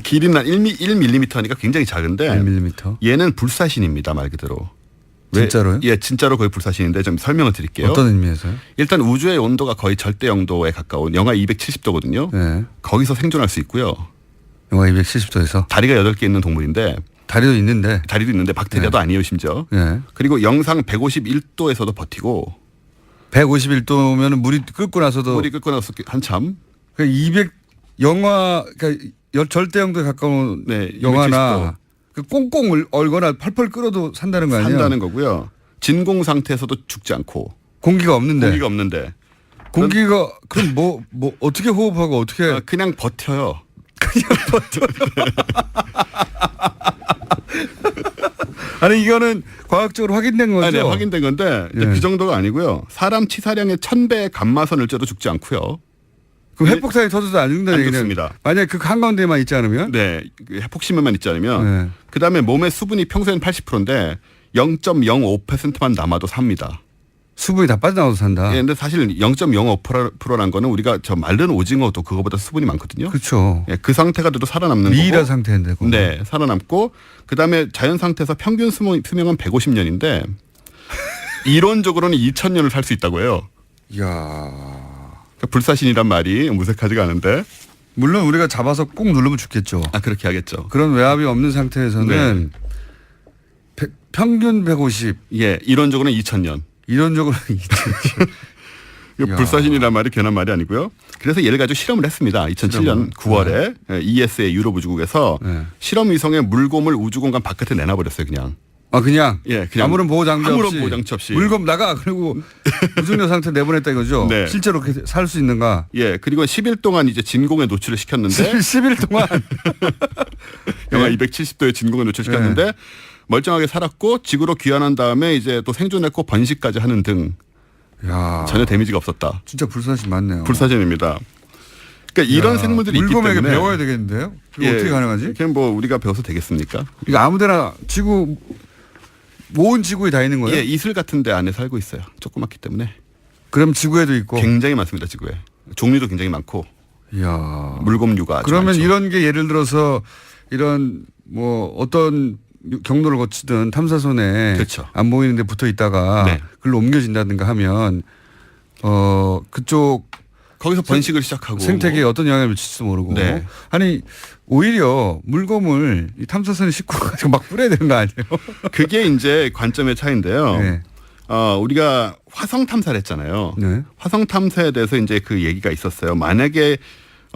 길이는 한 1mm니까 굉장히 작은데. 1mm. 얘는 불사신입니다, 말 그대로. 진짜로요? 예, 진짜로 거의 불사신인데 좀 설명을 드릴게요. 어떤 의미에서요? 일단 우주의 온도가 거의 절대 영도에 가까운 영하 270도거든요. 네. 거기서 생존할 수 있고요. 영하 270도에서? 다리가 8개 있는 동물인데. 다리도 있는데 박테리아도 네. 아니에요, 심지어. 네. 그리고 영상 151도에서도 버티고. 151도면 물이 끓고 나서도. 물이 끓고 나서 한참. 그러니까 그러니까 절대 영도에 가까운 네, 영하나. 그 꽁꽁 얼거나 펄펄 끓어도 산다는 거 아니에요? 산다는 거고요. 진공 상태에서도 죽지 않고. 공기가 없는데. 공기가 그럼 뭐 어떻게 호흡하고 어떻게. 그냥 버텨요. 그냥 버텨요. 아니 이거는 과학적으로 확인된 거죠? 네, 확인된 건데 예. 그 정도가 아니고요. 사람 치사량의 1000배의 감마선을 쬐도 죽지 않고요. 그 핵폭탄이 터져도 안 죽는다는 얘기는. 죽습니다. 만약에 그 한가운데만 있지 않으면? 네. 핵폭심에만 있지 않으면. 네. 그다음에 몸의 수분이 평소에는 80%인데 0.05%만 남아도 삽니다. 수분이 다 빠져나와도 산다. 예, 근데 사실 0.05%라는 거는 우리가 저 마른 오징어도 그거보다 수분이 많거든요. 그렇죠. 예, 그 상태가 돼도 살아남는 거고. 미이라 상태인데. 그건. 네. 살아남고 그다음에 자연 상태에서 평균 수명은 150년인데 이론적으로는 2000년을 살 수 있다고 해요. 이야. 불사신이란 말이 무색하지가 않은데. 물론 우리가 잡아서 꾹 누르면 죽겠죠. 그렇게 하겠죠. 그런 외압이 없는 상태에서는 네. 평균 150. 예, 이론적으로는 2000년. 이론적으로는 2000년. 불사신이란 말이 괜한 말이 아니고요. 그래서 얘를 가지고 실험을 했습니다. 2007년 9월에 네. ESA 유럽 우주국에서 네. 실험 위성의 물곰을 우주공간 바깥에 내놔버렸어요, 그냥. 그냥? 예, 그냥. 아무런 보호 장치 없이. 물곰 나가. 그리고 무중력 상태 내보냈다 이거죠? 네. 실제로 그렇게 살 수 있는가? 예, 그리고 10일 동안 이제 진공에 노출을 시켰는데. 10일 동안? 영하 270도의 진공에 노출시켰는데. 네. 멀쩡하게 살았고 지구로 귀환한 다음에 이제 또 생존했고 번식까지 하는 등. 야. 전혀 데미지가 없었다. 진짜 불사신 맞네요. 불사신입니다. 그러니까 이런 생물들이 있기 때문에. 물곰에게 배워야 되겠는데요? 그게 어떻게 가능하지? 그냥 뭐 우리가 배워서 되겠습니까? 이거 아무데나 온 지구에 다 있는 거예요? 예, 이슬 같은 데 안에 살고 있어요. 조그맣기 때문에. 그럼 지구에도 있고? 굉장히 많습니다, 지구에. 종류도 굉장히 많고. 이야. 물곰류가 아주 그러면 많죠. 이런 게 예를 들어서 이런 뭐 어떤 경로를 거치든 탐사선에 그렇죠. 안 보이는 데 붙어 있다가 네. 글로 옮겨진다든가 하면 그쪽 거기서 번식을 시작하고 생태계에 어떤 영향을 미칠지도 모르고 네. 아니 오히려 물곰을 이 탐사선에 싣고 가지고 막 뿌려야 되는 거 아니에요? 그게 이제 관점의 차이인데요. 네. 우리가 화성 탐사를 했잖아요. 네. 화성 탐사에 대해서 이제 그 얘기가 있었어요. 만약에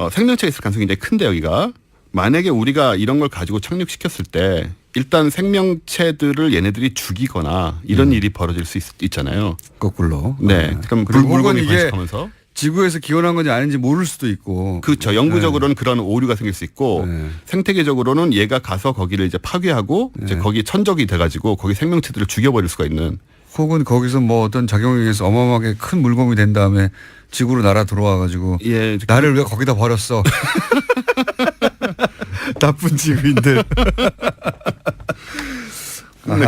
생명체가 있을 가능성이 굉장히 큰데 여기가 만약에 우리가 이런 걸 가지고 착륙시켰을 때 일단 생명체들을 얘네들이 죽이거나 이런 일이 벌어질 수 있잖아요. 거꾸로. 네. 그럼 물건이 번식하면서 지구에서 기원한 건지 아닌지 모를 수도 있고. 그렇죠. 영구적으로는 그런 오류가 생길 수 있고 생태계적으로는 얘가 가서 거기를 이제 파괴하고 이제 거기 천적이 돼가지고 거기 생명체들을 죽여버릴 수가 있는. 혹은 거기서 뭐 어떤 작용에 의해서 어마어마하게 큰 물범이 된 다음에 지구로 날아 들어와가지고 나를 왜 거기다 버렸어. 나쁜 지구인들.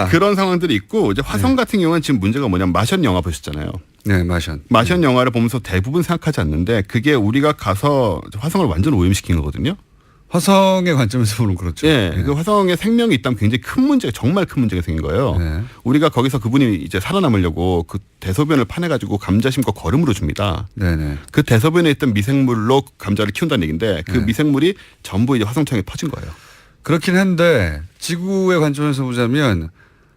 그런 상황들이 있고 이제 화성 같은 경우는 지금 문제가 뭐냐면 마션 영화 보셨잖아요. 네, 마션. 마션 영화를 보면서 대부분 생각하지 않는데 그게 우리가 가서 화성을 완전 오염시킨 거거든요. 화성의 관점에서 보면 그렇죠. 네. 그 화성에 생명이 있다면 굉장히 큰 문제가 정말 큰 문제가 생긴 거예요. 네. 우리가 거기서 그분이 이제 살아남으려고 그 대소변을 파내가지고 감자 심고 거름으로 줍니다. 네네. 그 대소변에 있던 미생물로 감자를 키운다는 얘기인데 그 미생물이 전부 이제 화성청에 퍼진 거예요. 그렇긴 한데 지구의 관점에서 보자면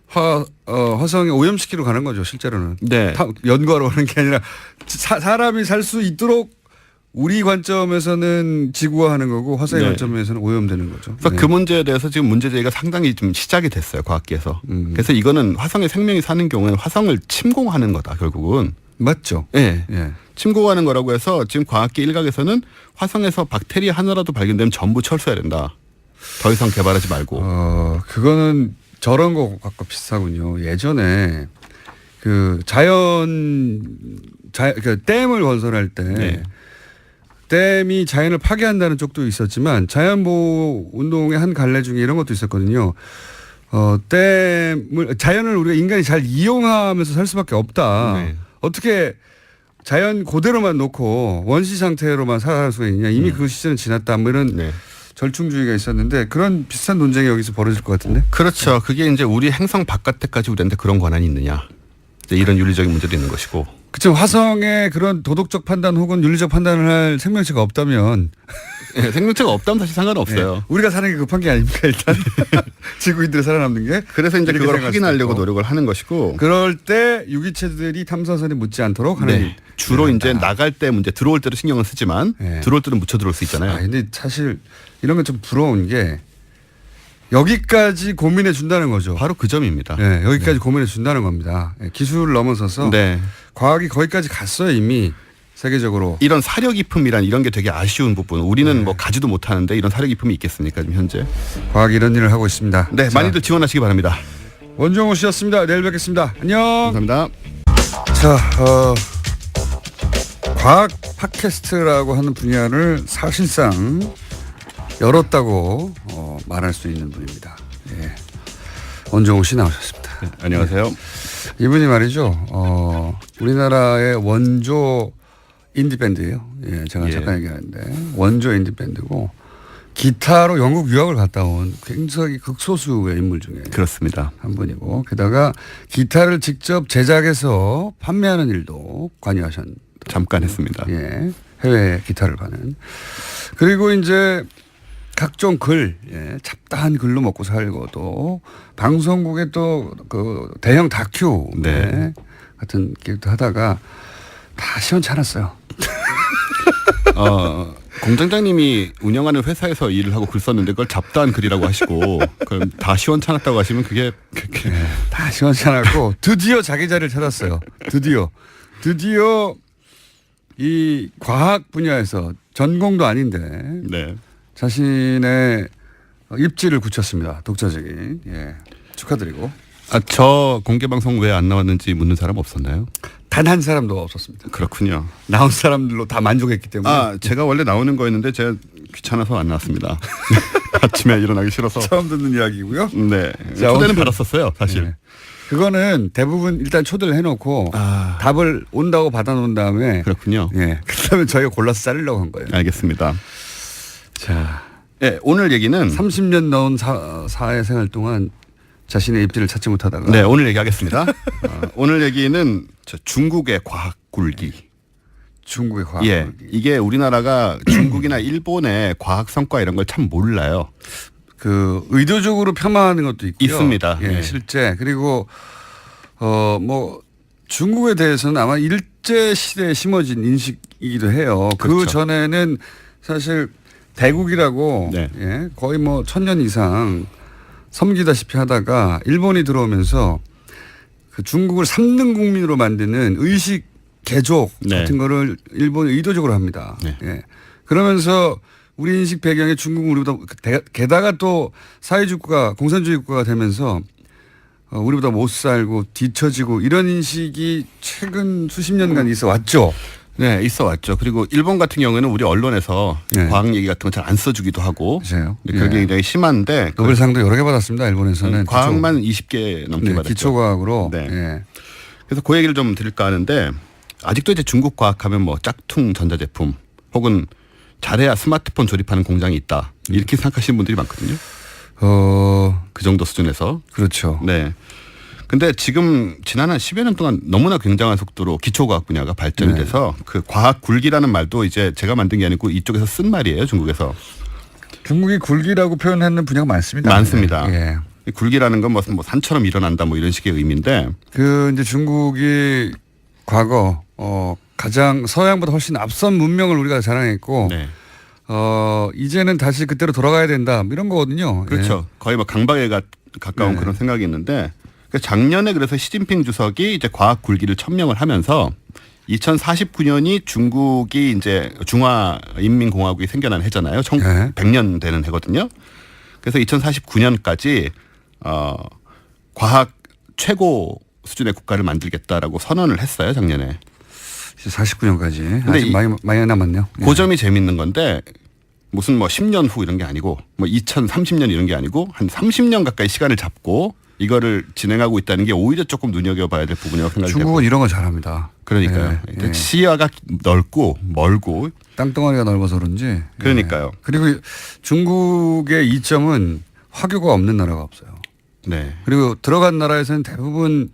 화성에 오염시키러 가는 거죠, 실제로는. 네. 연구하러 가는 게 아니라 사람이 살 수 있도록 우리 관점에서는 지구화하는 거고 화성의 관점에서는 오염되는 거죠. 그래서 그 문제에 대해서 지금 문제 제기가 상당히 좀 시작이 됐어요, 과학계에서. 그래서 이거는 화성에 생명이 사는 경우에는 화성을 침공하는 거다, 결국은. 맞죠. 네. 침공하는 거라고 해서 지금 과학계 일각에서는 화성에서 박테리아 하나라도 발견되면 전부 철수해야 된다. 더 이상 개발하지 말고. 그거는 저런 거과 비슷하군요. 예전에 그 그 댐을 건설할 때 댐이 자연을 파괴한다는 쪽도 있었지만 자연보호 운동의 한 갈래 중에 이런 것도 있었거든요. 자연을 우리가 인간이 잘 이용하면서 살 수밖에 없다. 어떻게 자연 그대로만 놓고 원시 상태로만 살아갈 수가 있냐. 이미 그 시절은 지났다. 뭐 이런 절충주의가 있었는데 그런 비슷한 논쟁이 여기서 벌어질 것 같은데. 그렇죠. 그게 이제 우리 행성 바깥에까지 우리한테 그런 권한이 있느냐. 이런 윤리적인 문제도 있는 것이고. 그렇죠. 화성에 그런 도덕적 판단 혹은 윤리적 판단을 할 생명체가 없다면. 생명체가 없다면 사실 상관없어요. 우리가 사는 게 급한 게 아닙니까 일단. 지구인들이 살아남는 게. 그래서 이제 그걸 확인하려고 노력을 하는 것이고. 그럴 때 유기체들이 탐사선에 묻지 않도록 하는. 주로 이제 나갈 때 문제 들어올 때도 신경을 쓰지만 들어올 때는 묻혀 들어올 수 있잖아요. 근데 사실 이런 건 좀 부러운 게 여기까지 고민해 준다는 거죠. 바로 그 점입니다. 여기까지 고민해 준다는 겁니다. 기술을 넘어서서 과학이 거기까지 갔어요 이미 세계적으로. 이런 사려 깊음이란 이런 게 되게 아쉬운 부분. 우리는 뭐 가지도 못하는데 이런 사려 깊음이 있겠습니까 지금 현재. 과학이 이런 일을 하고 있습니다. 네, 많이들 지원하시기 바랍니다. 원종우 씨였습니다. 내일 뵙겠습니다. 안녕. 감사합니다. 자, 과학 팟캐스트라고 하는 분야를 사실상 열었다고 말할 수 있는 분입니다. 원종우 씨 나오셨습니다. 네, 안녕하세요. 이분이 말이죠. 우리나라의 원조 인디밴드예요. 제가 잠깐 얘기하는데 원조 인디밴드고 기타로 영국 유학을 갔다 온 굉장히 극소수의 인물 중에 그렇습니다. 한 분이고 게다가 기타를 직접 제작해서 판매하는 일도 관여하셨. 잠깐 했습니다. 해외 기타를 파는. 그리고 이제 각종 글, 잡다한 글로 먹고 살고 또 방송국에 또 그 대형 다큐 같은 기획도 하다가 다 시원찮았어요. 공장장님이 운영하는 회사에서 일을 하고 글 썼는데 그걸 잡다한 글이라고 하시고 그럼 다 시원찮았다고 하시면 그게 다 시원찮았고 드디어 자기 자리를 찾았어요. 드디어 이 과학 분야에서 전공도 아닌데 자신의 입지를 굳혔습니다. 독자적인. 축하드리고. 저 공개 방송 왜 안 나왔는지 묻는 사람 없었나요? 단 한 사람도 없었습니다. 그렇군요. 나온 사람들로 다 만족했기 때문에. 제가 원래 나오는 거였는데 제가 귀찮아서 안 나왔습니다. 아침에 일어나기 싫어서. 처음 듣는 이야기고요. 네. 초대는 받았었어요, 사실. 그거는 대부분 일단 초대를 해놓고 답을 온다고 받아놓은 다음에. 그렇군요. 그다음에 저희가 골라서 자르려고 한 거예요. 알겠습니다. 자, 오늘 얘기는 30년 넘은 사회생활 동안 자신의 입지를 찾지 못하다가. 오늘 얘기하겠습니다. 오늘 얘기는 중국의 과학 굴기. 중국의 과학 굴기. 이게 우리나라가 중국이나 일본의 과학 성과 이런 걸 참 몰라요. 그 의도적으로 폄하하는 것도 있고요. 있습니다. 실제. 그리고 뭐 중국에 대해서는 아마 일제 시대에 심어진 인식이기도 해요. 그렇죠. 그 전에는 사실 대국이라고 거의 뭐 1000년 이상 섬기다시피 하다가 일본이 들어오면서 그 중국을 3등 국민으로 만드는 의식 개조 네. 같은 거를 일본이 의도적으로 합니다. 네. 예. 그러면서 우리 인식 배경에 중국은 우리보다 게다가 또 사회주의 국가, 공산주의 국가가 되면서 우리보다 못 살고 뒤처지고 이런 인식이 최근 수십 년간 있어 왔죠. 네, 있어 왔죠. 그리고 일본 같은 경우에는 우리 언론에서 네. 과학 얘기 같은 거 잘 안 써주기도 하고. 그렇죠. 네, 그게 굉장히 심한데. 노벨상도 여러 개 받았습니다. 일본에서는. 과학만 20개 넘게 네, 받았죠. 기초과학으로. 네. 예. 그래서 그 얘기를 좀 드릴까 하는데 아직도 이제 중국 과학하면 뭐 짝퉁 전자제품 혹은 잘해야 스마트폰 조립하는 공장이 있다. 이렇게 생각하시는 분들이 많거든요. 그 정도 수준에서. 그렇죠. 네. 근데 지금 지난 한 10여 년 동안 너무나 굉장한 속도로 기초과학 분야가 발전이 돼서 그 과학 굴기라는 말도 이제 제가 만든 게 아니고 이쪽에서 쓴 말이에요. 중국에서. 중국이 굴기라고 표현하는 분야가 많습니다. 많습니다. 예. 굴기라는 건 무슨 뭐 산처럼 일어난다 뭐 이런 식의 의미인데. 그 이제 중국이 과거 가장 서양보다 훨씬 앞선 문명을 우리가 자랑했고 네. 이제는 다시 그때로 돌아가야 된다 이런 거거든요. 그렇죠. 거의 뭐 강박에 가까운 네. 그런 생각이 있는데 작년에 그래서 시진핑 주석이 이제 과학 굴기를 천명을 하면서 2049년이 중국이 이제 중화인민공화국이 생겨난 해잖아요. 네. 100년 되는 해거든요. 그래서 2049년까지 과학 최고 수준의 국가를 만들겠다라고 선언을 했어요, 작년에. 49년까지. 근데 아직 많이 남았네요. 그 점이 재밌는 건데 무슨 뭐 10년 후 이런 게 아니고 뭐 2030년 이런 게 아니고 한 30년 가까이 시간을 잡고 이거를 진행하고 있다는 게 오히려 조금 눈여겨봐야 될 부분이라고 생각이 중국은 돼요. 이런 거 잘합니다. 그러니까요. 예. 시야가 넓고 멀고. 땅덩어리가 넓어서 그런지. 그러니까요. 예. 그리고 중국의 이점은 화교가 없는 나라가 없어요. 네. 그리고 들어간 나라에서는 대부분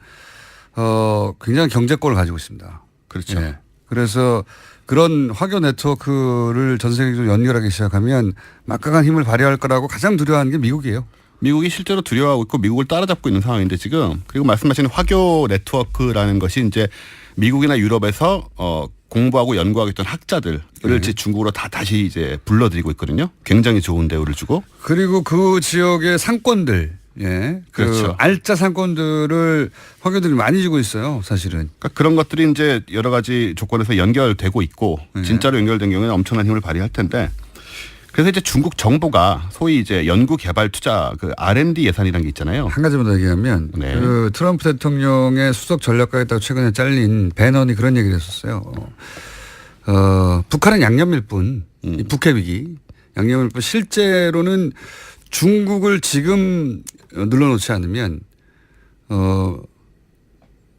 굉장히 경제권을 가지고 있습니다. 그렇죠. 예. 그래서 그런 화교 네트워크를 전 세계적으로 연결하기 시작하면 막강한 힘을 발휘할 거라고 가장 두려워하는 게 미국이에요. 미국이 실제로 두려워하고 있고 미국을 따라잡고 있는 상황인데 지금 그리고 말씀하신 화교 네트워크라는 것이 이제 미국이나 유럽에서 공부하고 연구하고 있던 학자들을 이제 중국으로 다시 이제 불러들이고 있거든요. 굉장히 좋은 대우를 주고. 그리고 그 지역의 상권들, 예, 그렇죠. 그 알짜 상권들을 화교들이 많이 주고 있어요, 사실은. 그러니까 그런 것들이 이제 여러 가지 조건에서 연결되고 있고 진짜로 연결된 경우에는 엄청난 힘을 발휘할 텐데. 그래서 이제 중국 정부가 소위 이제 연구 개발 투자 그 R&D 예산이라는 게 있잖아요. 한 가지만 더 얘기하면 네. 그 트럼프 대통령의 수석 전략가였다고 최근에 잘린 배넌이 그런 얘기를 했었어요. 북한은 양념일 뿐, 이 북핵 위기 양념일 뿐 실제로는 중국을 지금 눌러놓지 않으면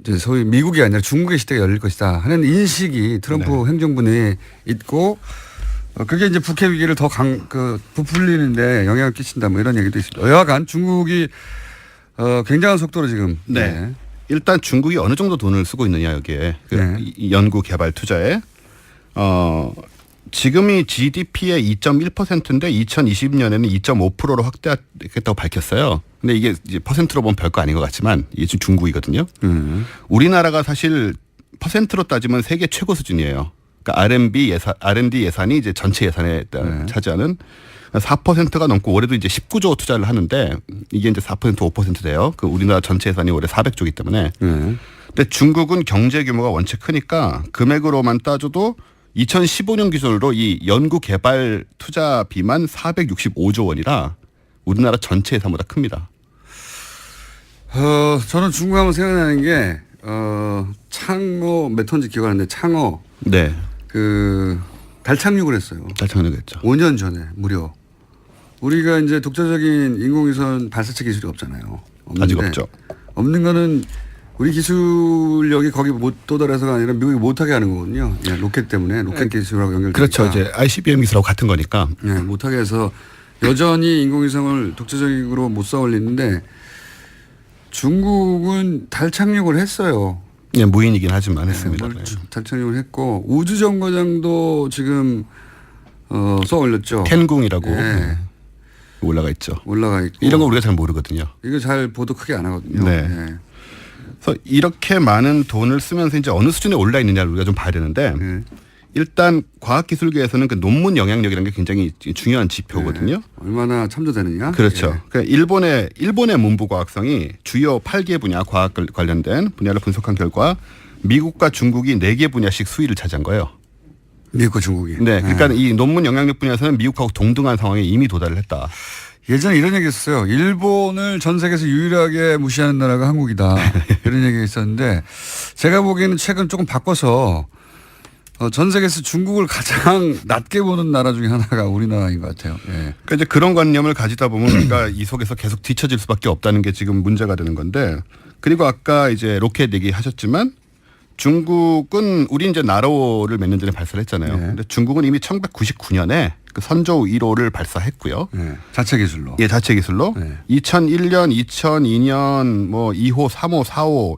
이제 소위 미국이 아니라 중국의 시대가 열릴 것이다 하는 인식이 트럼프 행정부 내에 있고. 그게 이제 북핵 위기를 더 부풀리는데 영향을 끼친다 뭐 이런 얘기도 있습니다. 여하간 중국이 굉장한 속도로 지금. 네. 일단 중국이 어느 정도 돈을 쓰고 있느냐 여기에 이 연구 개발 투자에 지금이 GDP의 2.1%인데 2020년에는 2.5%로 확대하겠다고 밝혔어요. 근데 이게 이제 퍼센트로 보면 별거 아닌 것 같지만 이게 지금 중국이거든요. 우리나라가 사실 퍼센트로 따지면 세계 최고 수준이에요. 그러니까 R&D 예산이 이제 전체 예산에 차지하는 4%가 넘고 올해도 이제 19조 투자를 하는데 이게 이제 4% 5% 돼요. 그 우리나라 전체 예산이 올해 400조이기 때문에. 근데 중국은 경제 규모가 원체 크니까 금액으로만 따져도 2015년 기준으로 이 연구 개발 투자비만 465조 원이라 우리나라 전체 예산보다 큽니다. 저는 중국 하면 생각나는 게 창어 몇 톤인지 기억 안 나는데 창어. 네. 달 착륙을 했어요. 달 착륙했죠. 5년 전에 무려. 우리가 이제 독자적인 인공위성 발사체 기술이 없잖아요. 아직 없죠. 없는 거는 우리 기술력이 거기 못 도달해서가 아니라 미국이 못하게 하는 거거든요. 예, 로켓 때문에 로켓 기술하고 연결되니까. 그렇죠. 이제 ICBM 기술하고 같은 거니까. 예, 못하게 해서 여전히 인공위성을 독자적으로 못 쌓아 올리는데 중국은 달 착륙을 했어요. 네, 무인이긴 하지만 했습니다. 네. 달 착륙을 했고 우주정거장도 지금 쏘아 올렸죠. 캔궁이라고 네. 올라가 있죠. 올라가 있고. 이런 거 우리가 잘 모르거든요. 이거 잘 보도 크게 안 하거든요. 네. 네. 그래서 이렇게 많은 돈을 쓰면서 이제 어느 수준에 올라 있느냐를 우리가 좀 봐야 되는데 일단 과학기술계에서는 그 논문 영향력이라는 게 굉장히 중요한 지표거든요. 네. 얼마나 참조되느냐. 그렇죠. 예. 그러니까 일본의 문부 과학성이 주요 8개 분야 과학 관련된 분야를 분석한 결과 미국과 중국이 4개 분야씩 수위를 차지한 거예요. 미국과 중국이. 네. 그러니까 이 논문 영향력 분야에서는 미국하고 동등한 상황에 이미 도달을 했다. 예전에 이런 얘기 했어요. 일본을 전 세계에서 유일하게 무시하는 나라가 한국이다. 이런 얘기가 있었는데 제가 보기에는 최근 조금 바꿔서 전 세계에서 중국을 가장 낮게 보는 나라 중에 하나가 우리나라인 것 같아요. 예. 그러니까 이제 그런 관념을 가지다 보면 우리가 이 속에서 계속 뒤처질 수밖에 없다는 게 지금 문제가 되는 건데 그리고 아까 이제 로켓 얘기 하셨지만 중국은 우리 이제 나로를 몇 년 전에 발사를 했잖아요. 네. 근데 중국은 이미 1999년에 그 선저우 1호를 발사했고요. 네. 자체 기술로. 예, 자체 기술로. 네. 2001년, 2002년 뭐 2호, 3호, 4호,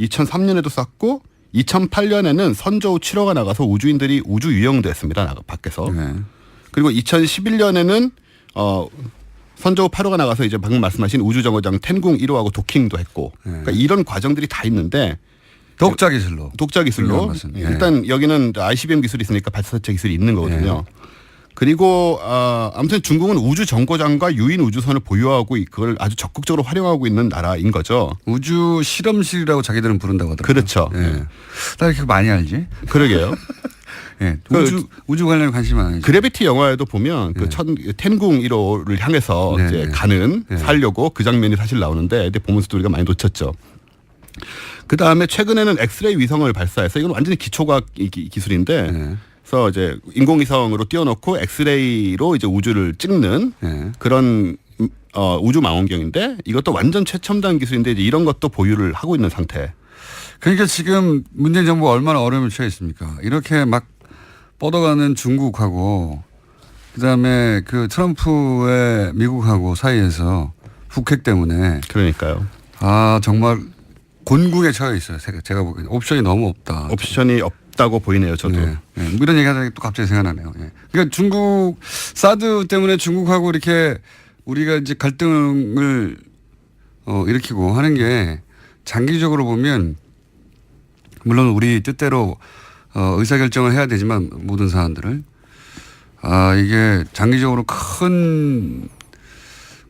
2003년에도 쐈고 2008년에는 선저우 7호가 나가서 우주인들이 우주 유영도 했습니다. 밖에서. 네. 그리고 2011년에는 선저우 8호가 나가서 이제 방금 말씀하신 우주정거장 텐궁 1호하고 도킹도 했고 그러니까 이런 과정들이 다 있는데 독자 기술로. 독자 기술로. 네. 일단 여기는 ICBM 기술이 있으니까 발사체 기술이 있는 거거든요. 그리고 아무튼 중국은 우주 정거장과 유인 우주선을 보유하고 그걸 아주 적극적으로 활용하고 있는 나라인 거죠. 우주 실험실이라고 자기들은 부른다고 하더라고요. 그렇죠. 예. 나 이렇게 많이 알지? 그러게요. 예. 우주 관련 관심 많으죠. 그래비티 영화에도 보면 그 텐궁 1호를 향해서 네. 이제 가는 살려고 그 장면이 사실 나오는데 근데 보면서도 우리가 많이 놓쳤죠. 그 다음에 최근에는 엑스레이 위성을 발사해서 이건 완전히 기초과학 기술인데 그래서 이제 인공위성으로 띄워놓고 엑스레이로 이제 우주를 찍는 그런 우주 망원경인데 이것도 완전 최첨단 기술인데 이제 이런 것도 보유를 하고 있는 상태. 그러니까 지금 문재인 정부가 얼마나 어려움을 처해 있습니까? 이렇게 막 뻗어가는 중국하고 그다음에 그 트럼프의 미국하고 사이에서 북핵 때문에 그러니까요. 아 정말 곤궁에 처해 있어요. 제가 보기에는 옵션이 너무 없다. 옵션이 없다고 보이네요. 저도. 네. 네. 이런 얘기하다가 또 갑자기 생각나네요. 네. 그러니까 중국 사드 때문에 중국하고 이렇게 우리가 이제 갈등을 일으키고 하는 게 장기적으로 보면 물론 우리 뜻대로 의사결정을 해야 되지만 모든 사안들을 이게 장기적으로 큰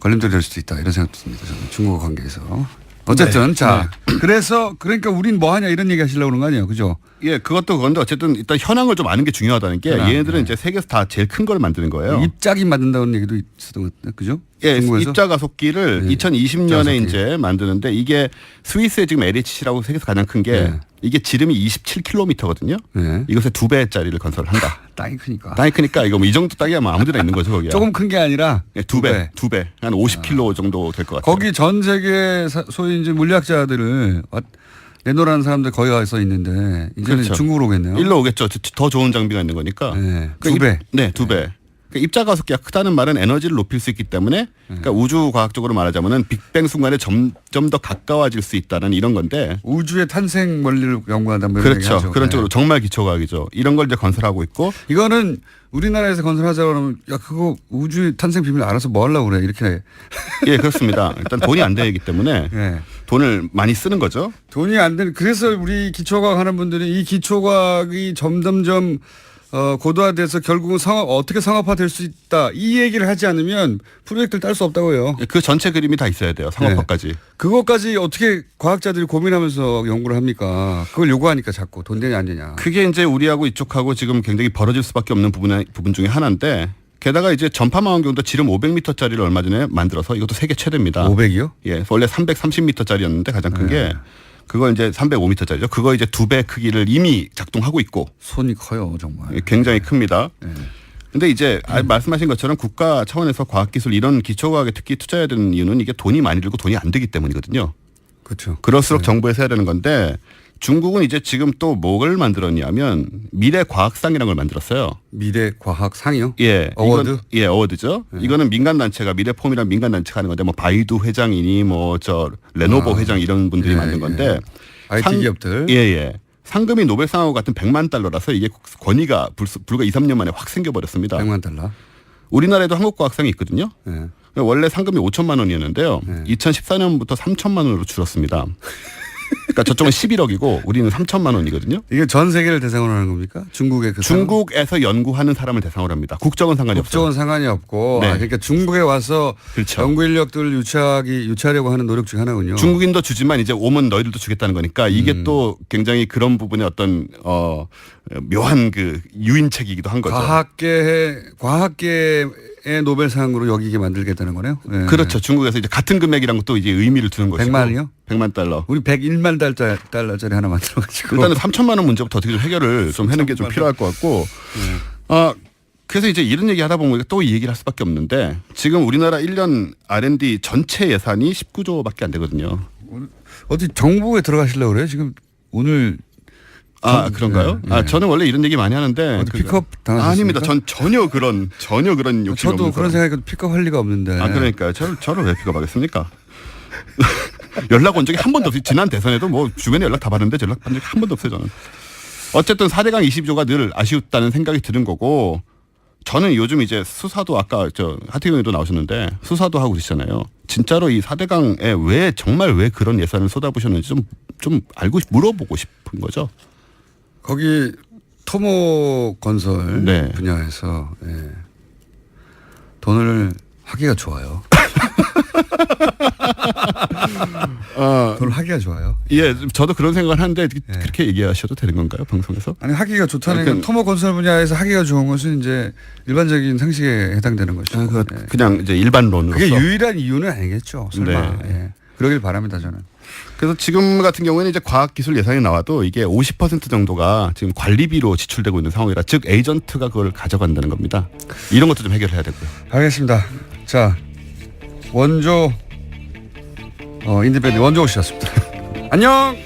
걸림돌이 될 수도 있다 이런 생각도 듭니다. 저는 중국과 관계에서. 어쨌든 네. 자 그래서 그러니까 우린 뭐 하냐 이런 얘기 하시려고 그런 거 아니에요. 그죠? 예, 그것도 그건데 어쨌든 일단 현황을 좀 아는 게 중요하다는 게 얘네들은 이제 세계에서 다 제일 큰 걸 만드는 거예요. 입자기 만든다는 얘기도 있었던 것 같아요. 그죠? 예, 중국에서? 입자 가속기를 2020년에 가속기. 이제 만드는데 이게 스위스의 지금 LHC라고 세계에서 가장 큰 게 이게 지름이 27km거든요. 이것의 2배짜리를 건설한다. 땅이 크니까. 땅이 크니까 이거 뭐 이 정도 땅이야 뭐 아무데나 있는 거죠 거기야. 조금 큰 게 아니라 예, 2배. 한 50km 정도 될 것 같아요. 거기 전 세계 소위 이제 물리학자들을 내놓으라는 사람들 거기 가서 있는데 이제는 그렇죠. 중국으로 오겠네요. 일로 오겠죠. 더 좋은 장비가 있는 거니까. 네. 그러니까 2배. 네, 2배. 그러니까 입자 가속기가 크다는 말은 에너지를 높일 수 있기 때문에 그러니까 우주 과학적으로 말하자면은 빅뱅 순간에 점점 더 가까워질 수 있다는 이런 건데 우주의 탄생 원리를 연구한다는 뭐 그렇죠. 얘기하죠. 그런 쪽으로 정말 기초과학이죠. 이런 걸 이제 건설하고 있고 이거는 우리나라에서 건설하자 그러면 야 그거 우주 탄생 비밀 알아서 뭐 하려고 그래 이렇게 예, 그렇습니다. 일단 돈이 안 되기 때문에 돈을 많이 쓰는 거죠. 돈이 안 되는 그래서 우리 기초과학 하는 분들이 이 기초과학이 점점점 고도화돼서 결국은 어떻게 상업화될 수 있다 이 얘기를 하지 않으면 프로젝트를 딸 수 없다고요. 그 전체 그림이 다 있어야 돼요. 상업화까지. 그것까지 어떻게 과학자들이 고민하면서 연구를 합니까? 그걸 요구하니까 자꾸 돈 되냐 안 되냐. 그게 이제 우리하고 이쪽하고 지금 굉장히 벌어질 수밖에 없는 부분 중에 하나인데 게다가 이제 전파망원경도 지름 500m짜리를 얼마 전에 만들어서 이것도 세계 최대입니다. 500이요? 예, 원래 330m짜리였는데 가장 큰 게 그거 이제 305m짜리죠. 그거 이제 2배 크기를 이미 작동하고 있고. 손이 커요 정말. 예, 굉장히 큽니다. 근데 이제 말씀하신 것처럼 국가 차원에서 과학기술 이런 기초과학에 특히 투자해야 되는 이유는 이게 돈이 많이 들고 돈이 안 되기 때문이거든요. 그렇죠. 그럴수록 정부에서 해야 되는 건데 중국은 이제 지금 또 뭘 만들었냐면 미래과학상이라는 걸 만들었어요. 미래과학상이요? 예. 어워드? 예, 어워드죠. 이거는 민간단체가 미래폼이라는 민간단체가 하는 건데 뭐 바이두 회장이니 뭐 레노버 회장 이런 분들이 만든 건데. IT 기업들. 예, 예. 상금이 노벨상하고 같은 100만 달러라서 이게 권위가 불과 2, 3년 만에 확 생겨버렸습니다. 100만 달러. 우리나라에도 한국과학상이 있거든요. 원래 상금이 5천만 원이었는데요. 2014년부터 3천만 원으로 줄었습니다. 그러니까 저쪽은 11억이고 우리는 3천만 원이거든요. 이게 전 세계를 대상으로 하는 겁니까? 중국의 그 중국에서 연구하는 사람을 대상으로 합니다. 국적은 상관이 없어요. 국적은 상관이 없고 네. 그러니까 중국에 와서 그렇죠. 연구 인력들을 유치하려고 하는 노력 중 하나군요. 중국인도 주지만 이제 오면 너희들도 주겠다는 거니까 이게 또 굉장히 그런 부분의 어떤 묘한 그 유인책이기도 한 거죠. 과학계의 노벨상으로 여기게 만들겠다는 거네요. 네. 그렇죠. 중국에서 이제 같은 금액이랑 또 이제 의미를 두는 것이고. 100만이요? 100만 달러. 우리 101만 달러짜리 하나 만들어가지고. 일단은 3천만 원 문제부터 어떻게 좀 해결을 좀 하는 게 좀 필요할 것 같고. 그래서 이제 이런 얘기 하다 보면 또 이 얘기를 할 수밖에 없는데 지금 우리나라 1년 R&D 전체 예산이 19조밖에 안 되거든요. 어디 정부에 들어가시려고 그래요? 지금 오늘. 그런가요? 네. 저는 원래 이런 얘기 많이 하는데. 픽업 당하셨습니까? 아닙니다. 전 전혀 그런 욕심이 저도 없는 그런 사람. 생각이 픽업 할 리가 없는데. 그러니까요. 저를 왜 픽업하겠습니까? 연락 온 적이 한 번도 없어요. 지난 대선에도 뭐 주변에 연락 다 받는데 연락 받은 적이 한 번도 없어요. 저는. 어쨌든 4대강 20조가 늘 아쉬웠다는 생각이 드는 거고 저는 요즘 이제 수사도 아까 하태경 의원도 나오셨는데 수사도 하고 계시잖아요. 진짜로 이 4대강에 정말 왜 그런 예산을 쏟아부셨는지 좀 물어보고 싶은 거죠. 거기 토목 건설 네. 분야에서 돈을 하기가 좋아요. 돈을 하기가 좋아요. 예, 저도 그런 생각을 하는데 그렇게 얘기하셔도 되는 건가요, 방송에서? 아니 하기가 좋다는 건 토목 건설 분야에서 하기가 좋은 것은 이제 일반적인 상식에 해당되는 것이고. 그냥 이제 일반론으로서. 그게 유일한 이유는 아니겠죠. 설마. 네. 그러길 바랍니다, 저는. 그래서 지금 같은 경우에는 이제 과학기술 예산이 나와도 이게 50% 정도가 지금 관리비로 지출되고 있는 상황이라 즉 에이전트가 그걸 가져간다는 겁니다. 이런 것도 좀 해결해야 되고요. 알겠습니다. 자, 원조 인디밴드 원조 오셨습니다. 안녕.